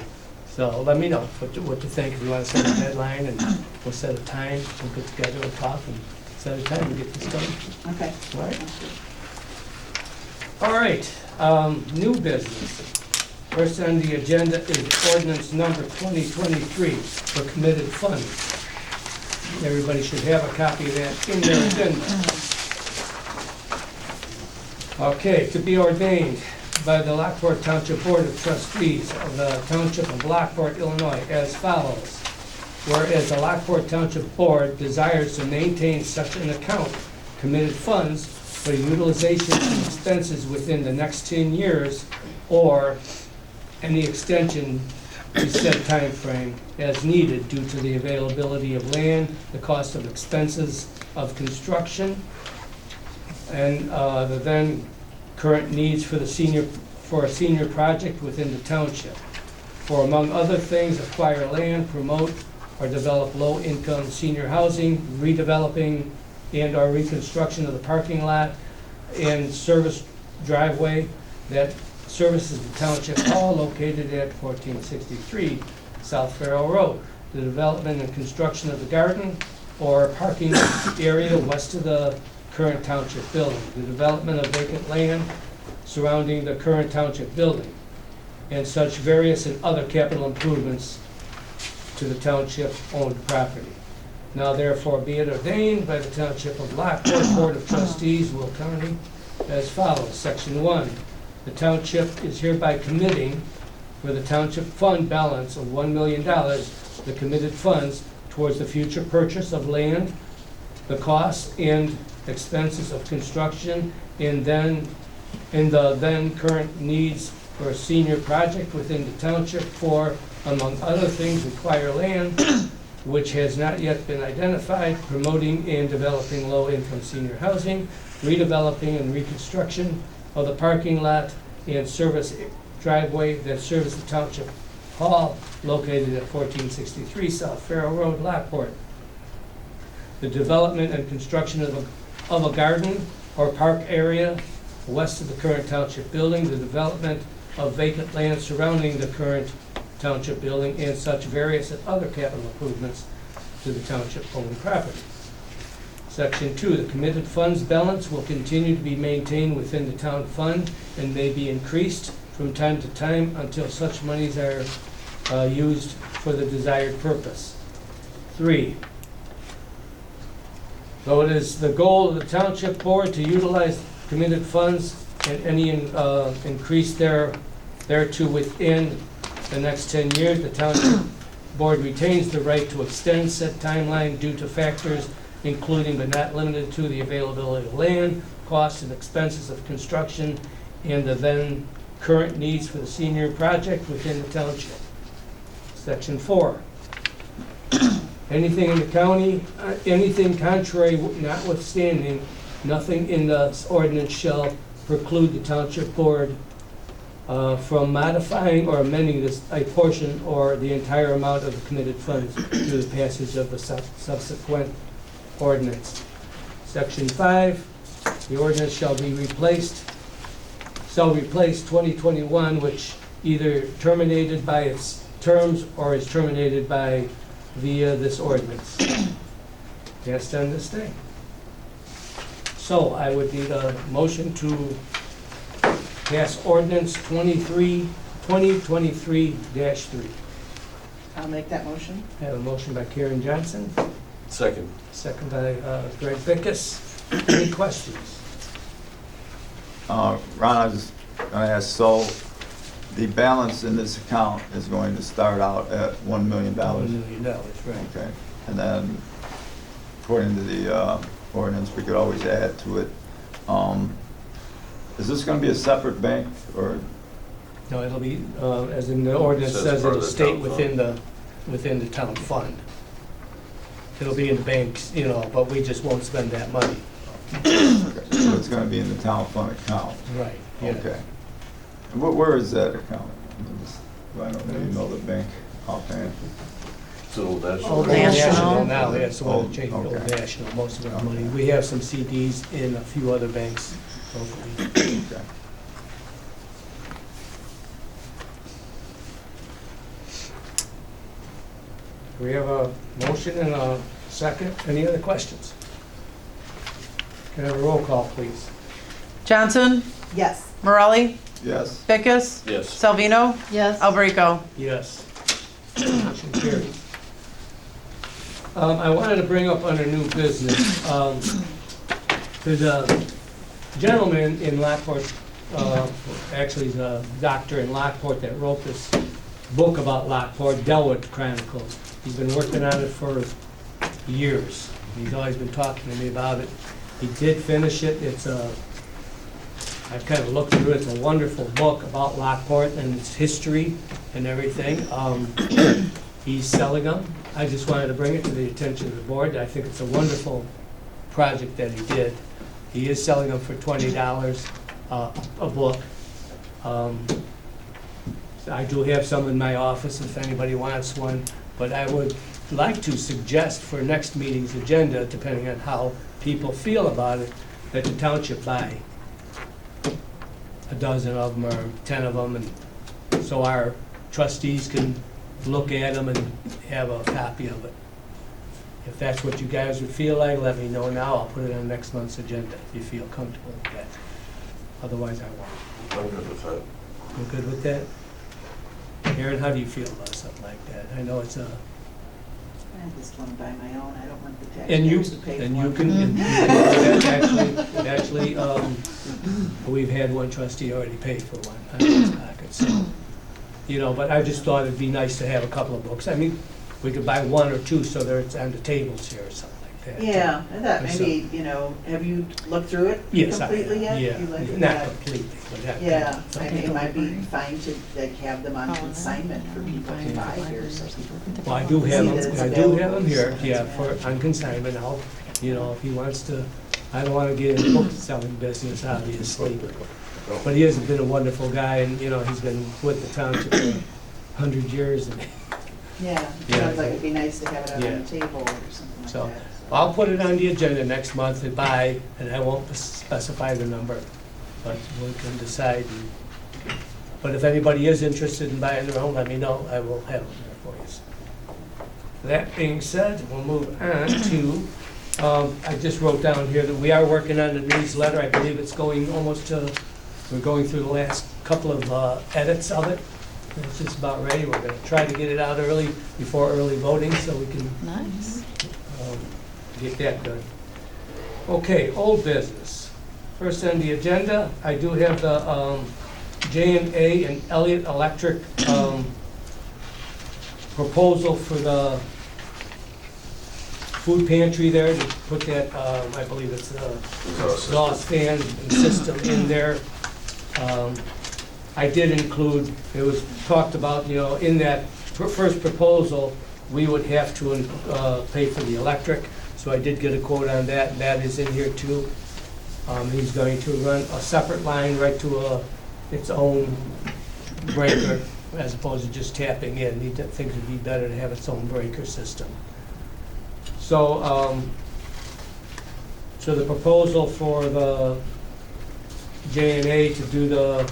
So let me know what you think. If you want to set a deadline, and we'll set a time, we'll get together and talk and set a time and get this done. Okay. All right. All right, new business. First on the agenda is ordinance number 2023 for committed funds. Everybody should have a copy of that in their agenda. Okay, to be ordained by the Lockport Township Board of Trustees of the Township of Lockport, Illinois, as follows. Whereas the Lockport Township Board desires to maintain such an account, committed funds, for utilization and expenses within the next 10 years, or any extension to said time frame as needed due to the availability of land, the cost of expenses of construction, and the then current needs for a senior project within the township. For among other things, acquire land, promote or develop low-income senior housing, redeveloping and or reconstruction of the parking lot and service driveway that services the Township Hall located at 1463 South Farrell Road. The development and construction of the garden or parking area west of the current Township building. The development of vacant land surrounding the current Township building, and such various and other capital improvements to the Township-owned property. Now therefore be it ordained by the Township of Lockport Board of Trustees, Will County, as follows. Section 1, the Township is hereby committing for the Township fund balance of $1 million, the committed funds towards the future purchase of land, the costs and expenses of construction, and the then current needs for a senior project within the Township for, among other things, require land which has not yet been identified, promoting and developing low-income senior housing, redeveloping and reconstruction of the parking lot and service driveway that serves the Township Hall located at 1463 South Farrell Road, Lockport. The development and construction of a garden or park area west of the current Township building, the development of vacant land surrounding the current Township building, and such various and other capital improvements to the Township-owned property. Section 2, the committed funds balance will continue to be maintained within the town fund and may be increased from time to time until such monies are used for the desired purpose. 3, though it is the goal of the Township Board to utilize committed funds and any increase thereto within the next 10 years, the Township Board retains the right to extend said timeline due to factors including but not limited to the availability of land, costs and expenses of construction, and the then current needs for the senior project within the Township. Section 4. Anything in the county, anything contrary notwithstanding, nothing in the ordinance shall preclude the Township Board from modifying or amending this, a portion or the entire amount of the committed funds through the passage of the subsequent ordinance. Section 5, the ordinance shall replace 2021, which either terminated by its terms or is terminated by via this ordinance. Passed on this day. So I would need a motion to pass ordinance 2023-3. I'll make that motion. I have a motion by Karen Johnson, Second. second by Greg Vickus. Any questions? Ron, I was going to ask, so the balance in this account is going to start out at $1 million? $1 million, right. Okay, and then according to the ordinance, we could always add to it. Is this going to be a separate bank, or? No, it'll be, as in the ordinance Says says, part it'll of the state town within the town fund. It'll be in the banks, but we just won't spend that money. Okay, so it's going to be in the town fund account? Right, yeah. Okay. And where is that account? I don't really know the bank offhand. It's an old national. Old National. Now, yeah, so we'll Old, change Old okay. National, most of our money. We have some CDs in a few other banks locally. Okay. We have a motion and a second. Any other questions? Can I have a roll call, please? Johnson, Yes. Morelli, Yes. Vickus, Yes. Salvino, Yes. Alberico. Yes. Motion carries. I wanted to bring up under new business, there's a gentleman in Lockport, actually the doctor in Lockport that wrote this book about Lockport, Delwood Chronicles. He's been working on it for years. He's always been talking to me about it. He did finish it. I've kind of looked through it. It's a wonderful book about Lockport and its history and everything. He's selling them. I just wanted to bring it to the attention of the board. I think it's a wonderful project that he did. He is selling them for $20 a book. I do have some in my office if anybody wants one, but I would like to suggest for next meeting's agenda, depending on how people feel about it, that the township buy a dozen of them or 10 of them, and so our trustees can look at them and have a copy of it. If that's what you guys would feel like, let me know now. I'll put it on next month's agenda if you feel comfortable with that. Otherwise, I won't. I'm good with that. You good with that? Aaron, how do you feel about something like that? I know it's a, I just want to buy my own, I don't want the and you, taxpayers to pay for it. and you can, actually, we've had one trustee already pay for one out of his pocket, so, you know, but I just thought it'd be nice to have a couple of books. I mean, we could buy one or two so that it's on the tables here or something like that. Yeah, I thought Or maybe, you know, have you looked through it Yes, completely yet? yeah, You looked at not that? completely, but that. Yeah, I mean, it might be fine to like have them on Oh, consignment for people to buy here, so people. Well, I do have See that it's them, I do have them here, available, so yeah, that's for, on consignment. I'll, you know, if he wants to, I don't wanna get in the book selling business, obviously. But he has been a wonderful guy, and, you know, he's been with the township for 100 years, and Yeah, Yeah. sounds like it'd be nice to have it out Yeah. on the table or something like So, that. I'll put it on the agenda next month to buy, and I won't specify the number, but we can decide. But if anybody is interested in buying their own, let me know, I will have them there for you. That being said, we'll move on to, I just wrote down here that we are working on the newsletter. I believe it's going almost to, we're going through the last couple of edits of it. It's just about ready. We're gonna try to get it out early, before early voting, so we can Nice. get that done. Okay, old business. First on the agenda, I do have the J&A and Elliott Electric proposal for the food pantry there, to put that, I believe it's exhaust fan system in there. I did include, it was talked about, you know, in that first proposal, we would have to pay for the electric, so I did get a quote on that, and that is in here too. He's going to run a separate line right to its own breaker, as opposed to just tapping in. He thinks it'd be better to have its own breaker system. So, so the proposal for the J&A to do the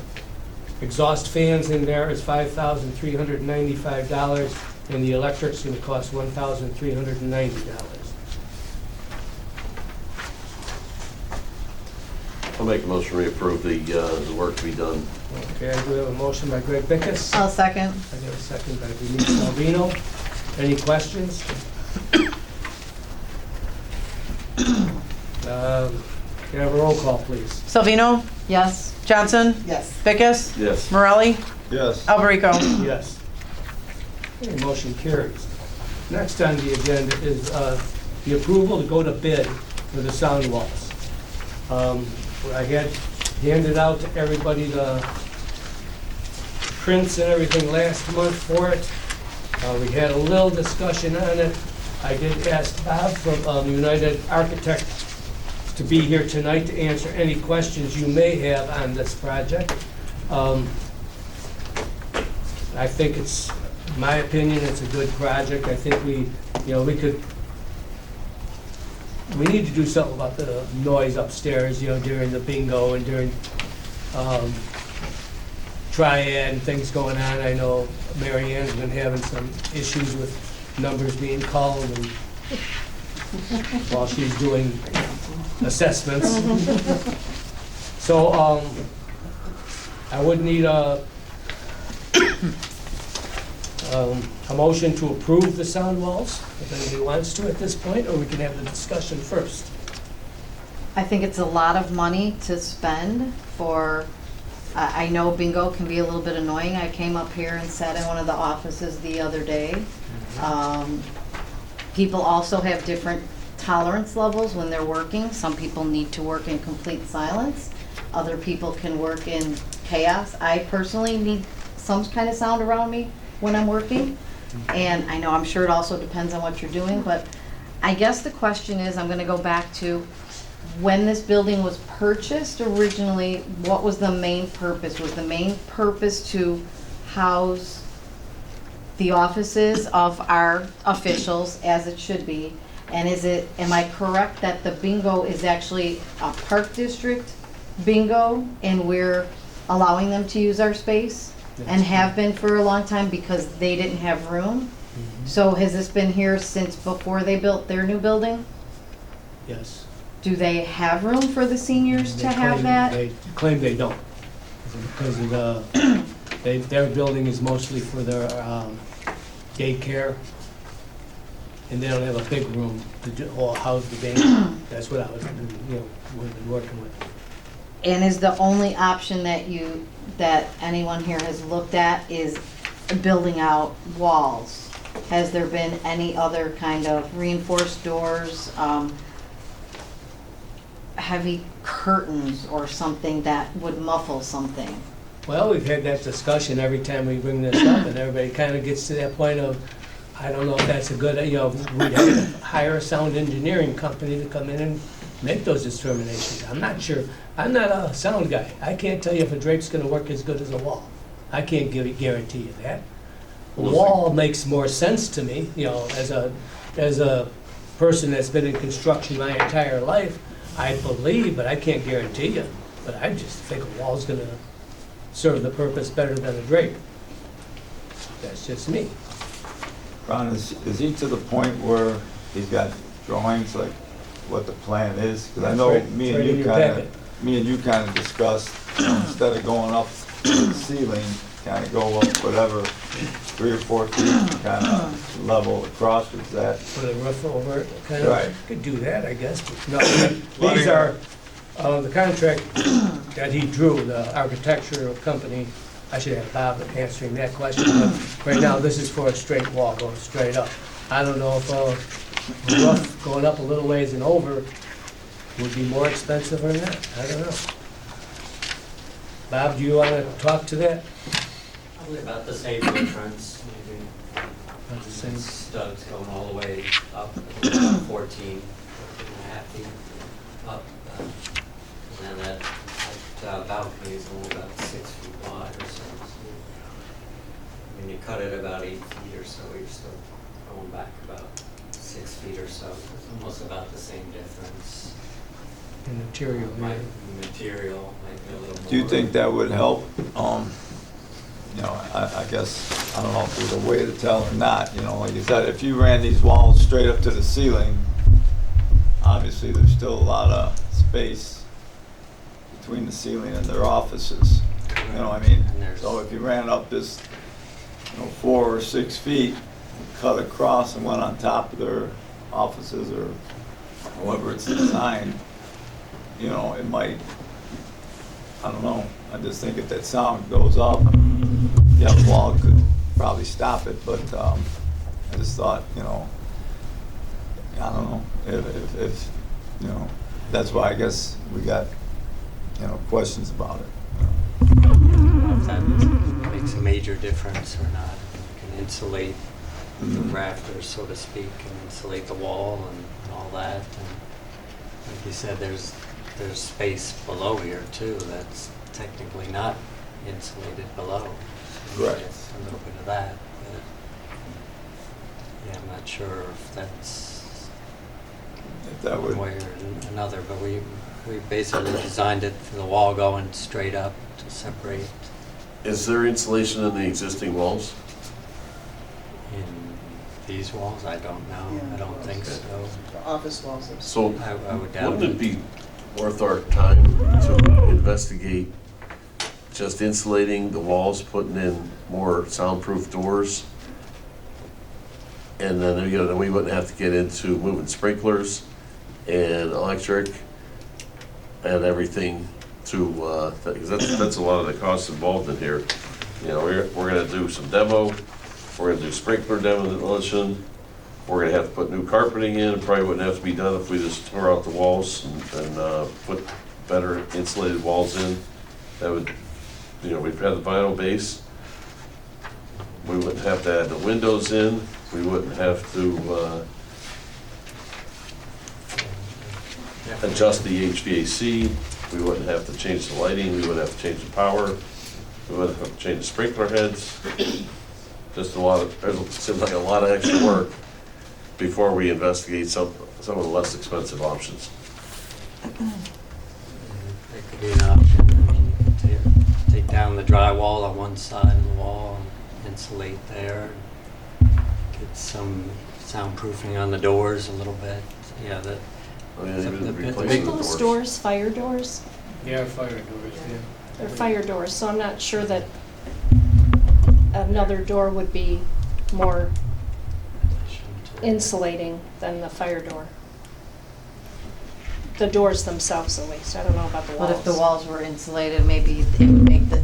exhaust fans in there is $5,395, and the electric's gonna cost $1,390. I'll make a motion to approve the work to be done. Okay, I do have a motion by Greg Bickus. I'll second. I got a second by Denise Salvino. Any questions? Can I have a roll call, please? Salvino, Yes. Johnson, Yes. Bickus, Yes. Morelli, Yes. Alberico. Yes. Okay, motion carries. Next on the agenda is the approval to go to bid for the sound walls. I had handed out to everybody the prints and everything last month for it. We had a little discussion on it. I did ask Bob from United Architects to be here tonight to answer any questions you may have on this project. I think it's, in my opinion, it's a good project. I think we need to do something about the noise upstairs, you know, during the bingo and during triad and things going on. I know Mary Ann's been having some issues with numbers being called and while she's doing assessments. So, I would need a motion to approve the sound walls, if anybody wants to at this point, or we can have the discussion first. I think it's a lot of money to spend for, I know bingo can be a little bit annoying. I came up here and sat in one of the offices the other day. People also have different tolerance levels when they're working. Some people need to work in complete silence. Other people can work in chaos. I personally need some kind of sound around me when I'm working. And I know, I'm sure it also depends on what you're doing, but I guess the question is, I'm gonna go back to when this building was purchased originally, what was the main purpose? Was the main purpose to house the offices of our officials, as it should be? And am I correct that the bingo is actually a park district bingo, and we're allowing them to use our space and have been for a long time because they didn't have room. So has this been here since before they built their new building? Yes. Do they have room for the seniors to have that? They claim they don't, because of their building is mostly for their daycare, and they don't have a big room to or house the baby. That's what I was, we've been working with. And is the only option that anyone here has looked at is building out walls? Has there been any other kind of reinforced doors, heavy curtains or something that would muffle something? Well, we've had that discussion every time we bring this up, and everybody kind of gets to that point of, I don't know if that's a good, we'd have to hire a sound engineering company to come in and make those determinations. I'm not sure, I'm not a sound guy. I can't tell you if a drape's gonna work as good as a wall. I can't guarantee you that. A wall makes more sense to me, as a person that's been in construction my entire life, I believe, but I can't guarantee you. But I just think a wall's gonna serve the purpose better than a drape. That's just me. Ron, is he to the point where he's got drawings, like what the plan is? Because I know It's right in your packet. me and you kind of discussed, instead of going up to the ceiling, kind of go up whatever, 3 or 4 feet, kind of level across with that. Put a roof over it, kind of. Right. Could do that, I guess, but no, these are, the contract that he drew, the architectural company, I should have Bob answering that question, but right now, this is for a straight wall going straight up. I don't know if a roof going up a little ways and over would be more expensive or not, I don't know. Bob, do you want to talk to that? Probably about the same difference, maybe. About the same. Studs going all the way up, about 14 and a half feet up. And then that balcony is only about 6 feet wide or so. I mean, you cut it about 8 feet or so, you're still going back about 6 feet or so. It's almost about the same difference. The material, Might material might be a little more. Do you think that would help? I guess, I don't know if there's a way to tell or not, like you said, if you ran these walls straight up to the ceiling, obviously there's still a lot of space between the ceiling and their offices. You know what I mean? So if you ran up this, 4 or 6 feet, cut across and went on top of their offices or however it's designed, it might, I don't know, I just think if that sound goes up, yeah, the wall could probably stop it, but I just thought, I don't know, if that's why I guess we got, questions about it. If that makes a major difference or not. You can insulate the rafters, so to speak, and insulate the wall and all that. And like you said, there's space below here too that's technically not insulated below. So Right. there's a little bit of that. But yeah, I'm not sure if that's If that would, one way or another, but we basically designed it for the wall going straight up to separate Is there insulation in the existing walls? in these walls. I don't know. I don't think so. The office walls. So I would doubt wouldn't it it. be worth our time to investigate just insulating the walls, putting in more soundproof doors? And then, then we wouldn't have to get into moving sprinklers and electric and everything to, because that's a lot of the costs involved in here. We're gonna do some demo, we're gonna do sprinkler demolition, we're gonna have to put new carpeting in. It probably wouldn't have to be done if we just tore out the walls and put better insulated walls in. That would, we've had the vinyl base. We wouldn't have to add the windows in. We wouldn't have to adjust the HVAC. We wouldn't have to change the lighting. We wouldn't have to change the power. We wouldn't have to change the sprinkler heads. Just it seems like a lot of extra work before we investigate some of the less expensive options. That could be an option. I mean, you could take down the drywall on one side of the wall, insulate there. Get some soundproofing on the doors a little bit. Yeah, that, Oh, yeah, The- even the- the replacing the Those doors. doors, fire doors? Yeah, fire doors, yeah. They're fire doors, so I'm not sure that another door would be more insulating than the fire door. The doors themselves at least, I don't know about the walls. But if the walls were insulated, maybe it would make the,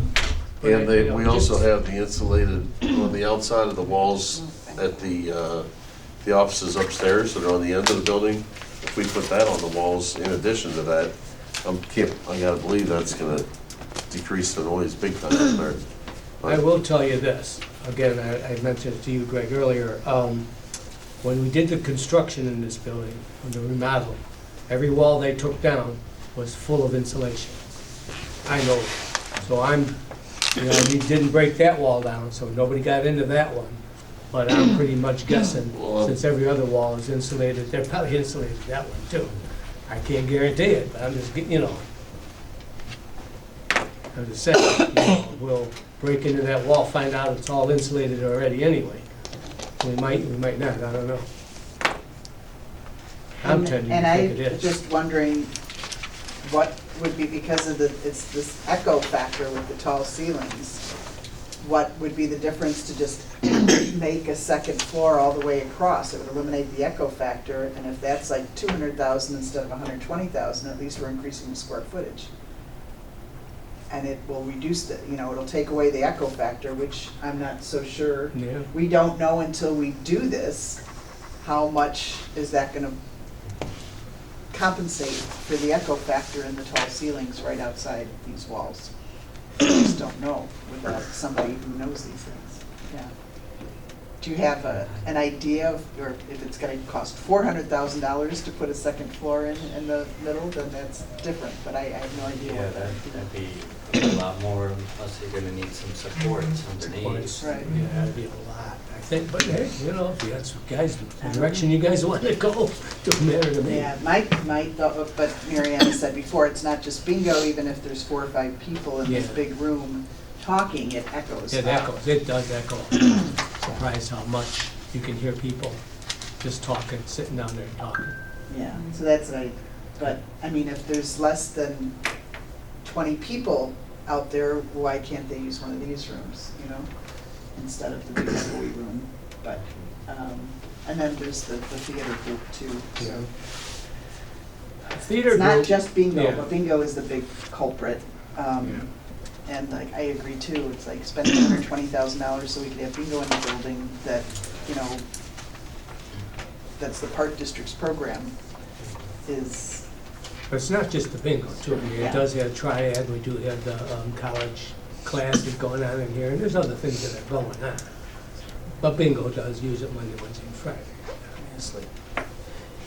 And we also have the insulated on the outside of the walls at the offices upstairs that are on the end of the building. If we put that on the walls in addition to that, I gotta believe that's gonna decrease the noise big time up there. I will tell you this, again, I mentioned it to you, Greg, earlier. When we did the construction in this building, when the remodel, every wall they took down was full of insulation. I know, so we didn't break that wall down, so nobody got into that one. But I'm pretty much guessing, since every other wall is insulated, they're probably insulated that one too. I can't guarantee it, but I'm just, I'm just saying, we'll break into that wall, find out it's all insulated already anyway. We might not, I don't know. I'm tending to think it And I'm is. just wondering what would be, because of it's this echo factor with the tall ceilings, what would be the difference to just make a second floor all the way across? It would eliminate the echo factor, and if that's like 200,000 instead of 120,000, at least we're increasing the square footage. And it will reduce it'll take away the echo factor, which I'm not so sure. Yeah. We don't know until we do this, how much is that gonna compensate for the echo factor in the tall ceilings right outside these walls. We just don't know without somebody who knows these things. Yeah. Do you have an idea of, or if it's gonna cost $400,000 to put a second floor in the middle, then that's different, but I have no idea yeah, what that. that'd be a lot more, plus you're gonna need some supports underneath. Right. Yeah, that'd be a lot, I think, but hey, if you got some guys, the direction you guys want to go, doesn't matter to me. Yeah, but Mary Ann said before, it's not just bingo, even if there's 4 or 5 people in this Yeah. big room talking, it echoes. It up. echoes, it does echo. Surprised how much you can hear people just talking, sitting down there talking. Yeah, so that's but, I mean, if there's less than 20 people out there, why can't they use one of these rooms, instead of the big echoey room? But, and then there's the theater group too, so. Theater It's not group, just bingo, yeah. but bingo is the big culprit. And like, I agree too, it's like spending $120,000 so we could have bingo in the building that, that's the Park District's program is, but it's not just the bingo too. I mean, Yeah. it does have triad, we do have the college classes going on in here, and there's other things that are going on. But bingo does use it Monday, Wednesday, and Friday, obviously.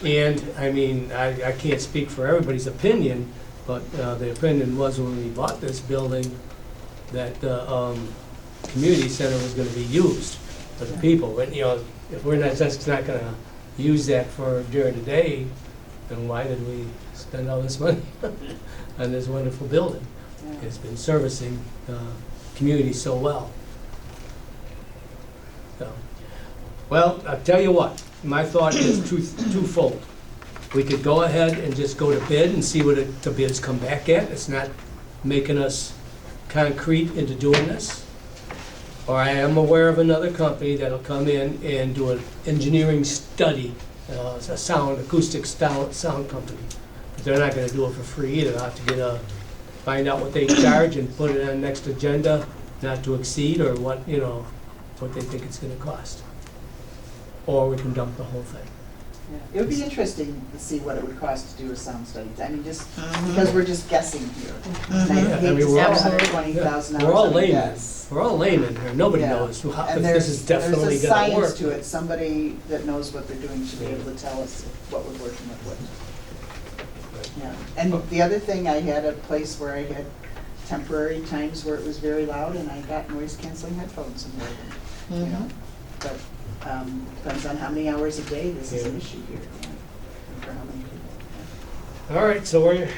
And, I mean, I can't speak for everybody's opinion, but the opinion was when we bought this building that the community center was gonna be used for the people. But, if we're not, just not gonna use that for during the day, then why did we spend all this money on this wonderful building? It's been servicing the community so well. So, well, I'll tell you what, my thought is twofold. We could go ahead and just go to bid and see what the bids come back at. It's not making us concrete into doing this. Or I am aware of another company that'll come in and do an engineering study, it's a acoustic sound company. But they're not gonna do it for free either. I'll have to find out what they charge and put it on next agenda, not to exceed, or what they think it's gonna cost. Or we can dump the whole thing. it would be interesting to see what it would cost to do a sound study. I mean, just because we're just guessing here. And I Yeah, I hate mean, to we're all- spend $120,000 We're all on a laymen. guess. We're all laymen here. Nobody Yeah. knows if And this is definitely there's a gonna work. science to it. Somebody that knows what they're doing should be able to tell us what we're working with. Yeah, and the other thing, I had a place where I had temporary times where it was very loud, and I got noise canceling headphones and wore them, But depends on how many hours a day this is an Yeah. issue here, and for how many people. All right, so we're,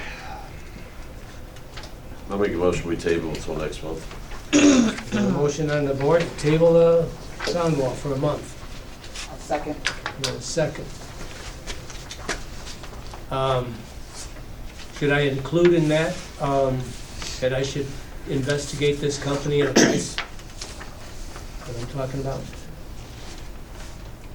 I'll make a motion, we table until next month. A motion on the board to table the sound wall for a month. Second. A second. Should I include in that, that I should investigate this company at a price? What I'm talking about?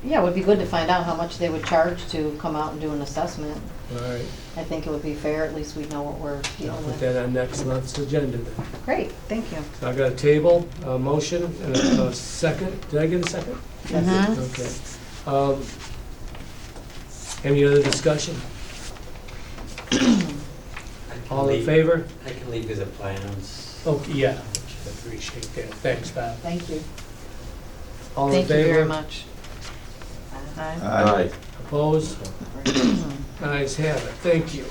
Yeah, it would be good to find out how much they would charge to come out and do an assessment. All right, I think it would be fair, at least we know what we're I'll dealing put with. that on next month's agenda then. Great, thank you. So I got a table, a motion, and a second. Did I get a second? Mhm. Okay. Any other discussion? I can All in leave- favor? I can leave you the plans. Okay, yeah, appreciate that. Thanks, Bob. Thank you. All in Thank you favor? very much. Aye. Aye. Opposed? Ayes have it, thank you.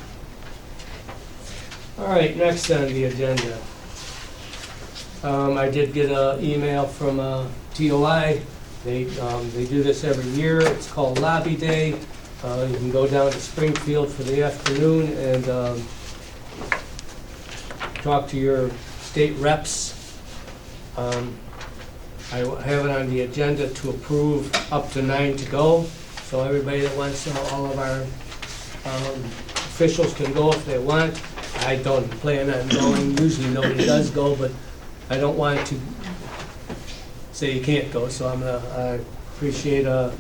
All right, next on the agenda. I did get an email from TOI. They do this every year. It's called Lobby Day. You can go down to Springfield for the afternoon and talk to your state reps. I have it on the agenda to approve up to 9 to go. So everybody that wants to, all of our officials can go if they want. I don't plan on going. Usually nobody does go, but I don't want to say you can't go. So I appreciate a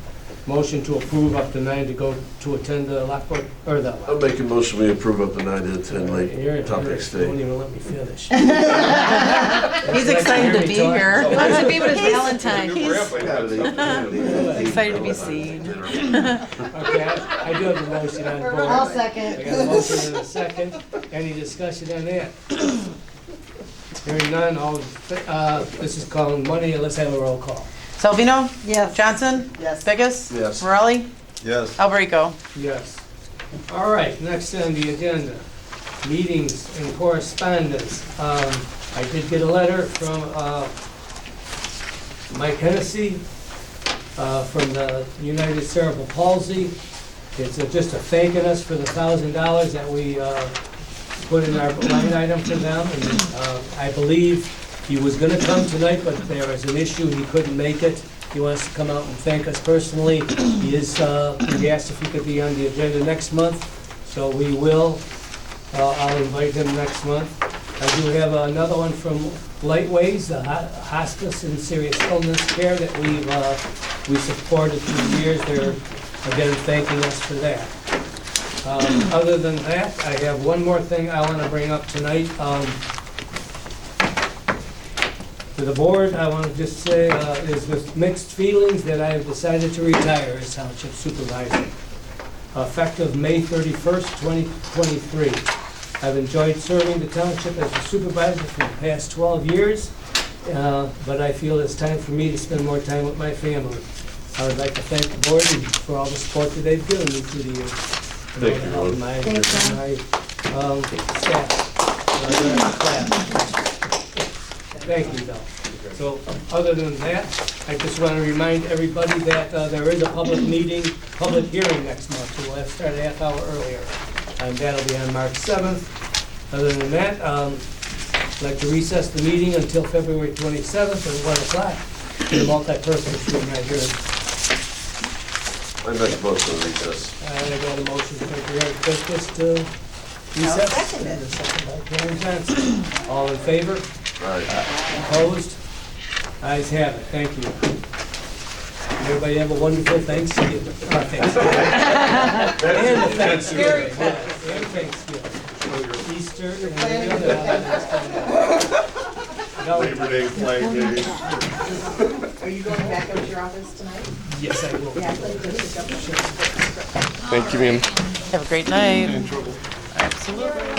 motion to approve up to 9 to go to attend the Lockport, or the. I'll make a motion, we approve up to 9 to 10 late topics day. Don't even let me finish. He's excited to be here. He wants to be with his Valentine. He's excited to be seen. Okay, I do have a motion on board. I'll I second. got a motion and a second. Any discussion on that? Hearing none, this is calling money, let's have a roll call. Selvino? Yes. Johnson? Yes. Biggis? Yes. Morelli? Yes. Alberico? Yes. All right, next on the agenda, meetings and correspondence. I did get a letter from Mike Hennessy from the United Cerebral Palsy. It's just a thanking us for the $1,000 that we put in our line item for them. And I believe he was gonna come tonight, but there was an issue, he couldn't make it. He wants to come out and thank us personally. He asked if he could be on the agenda next month, so we will. I'll invite him next month. I do have another one from Lightways, the hospice and serious illness care that we supported through the years. They're, again, thanking us for that. Other than that, I have one more thing I want to bring up tonight. To the board, I want to just say, is with mixed feelings that I have decided to retire as township supervisor, effective May 31st, 2023. I've enjoyed serving the township as a supervisor for the past 12 years, but I feel it's time for me to spend more time with my family. I would like to thank the board for all the support that they've given me through the years. Thank you, Ron. My Thanks, staff. Thank you, Bill. So, other than that, I just want to remind everybody that there is a public hearing next month. So we'll have to start a half hour earlier. And that'll be on March 7th. Other than that, I'd like to recess the meeting until February 27th at 1 o'clock. In the multi-purpose room right here. I make a motion to recess. I got a motion to take this to recess. second it. And a second by Karen Johnson. All in favor? Aye. Opposed? Ayes have it. Thank you. Everybody have a wonderful Thanksgiving. Thanksgiving. And a Thanksgiving. And Thanksgiving. Easter and every other holiday. Labor Day, Flag Day. Are you going back out to your office tonight? Yes, I will. Yeah, let me just jump in. Thank you, ma'am. Have a great night. Absolutely.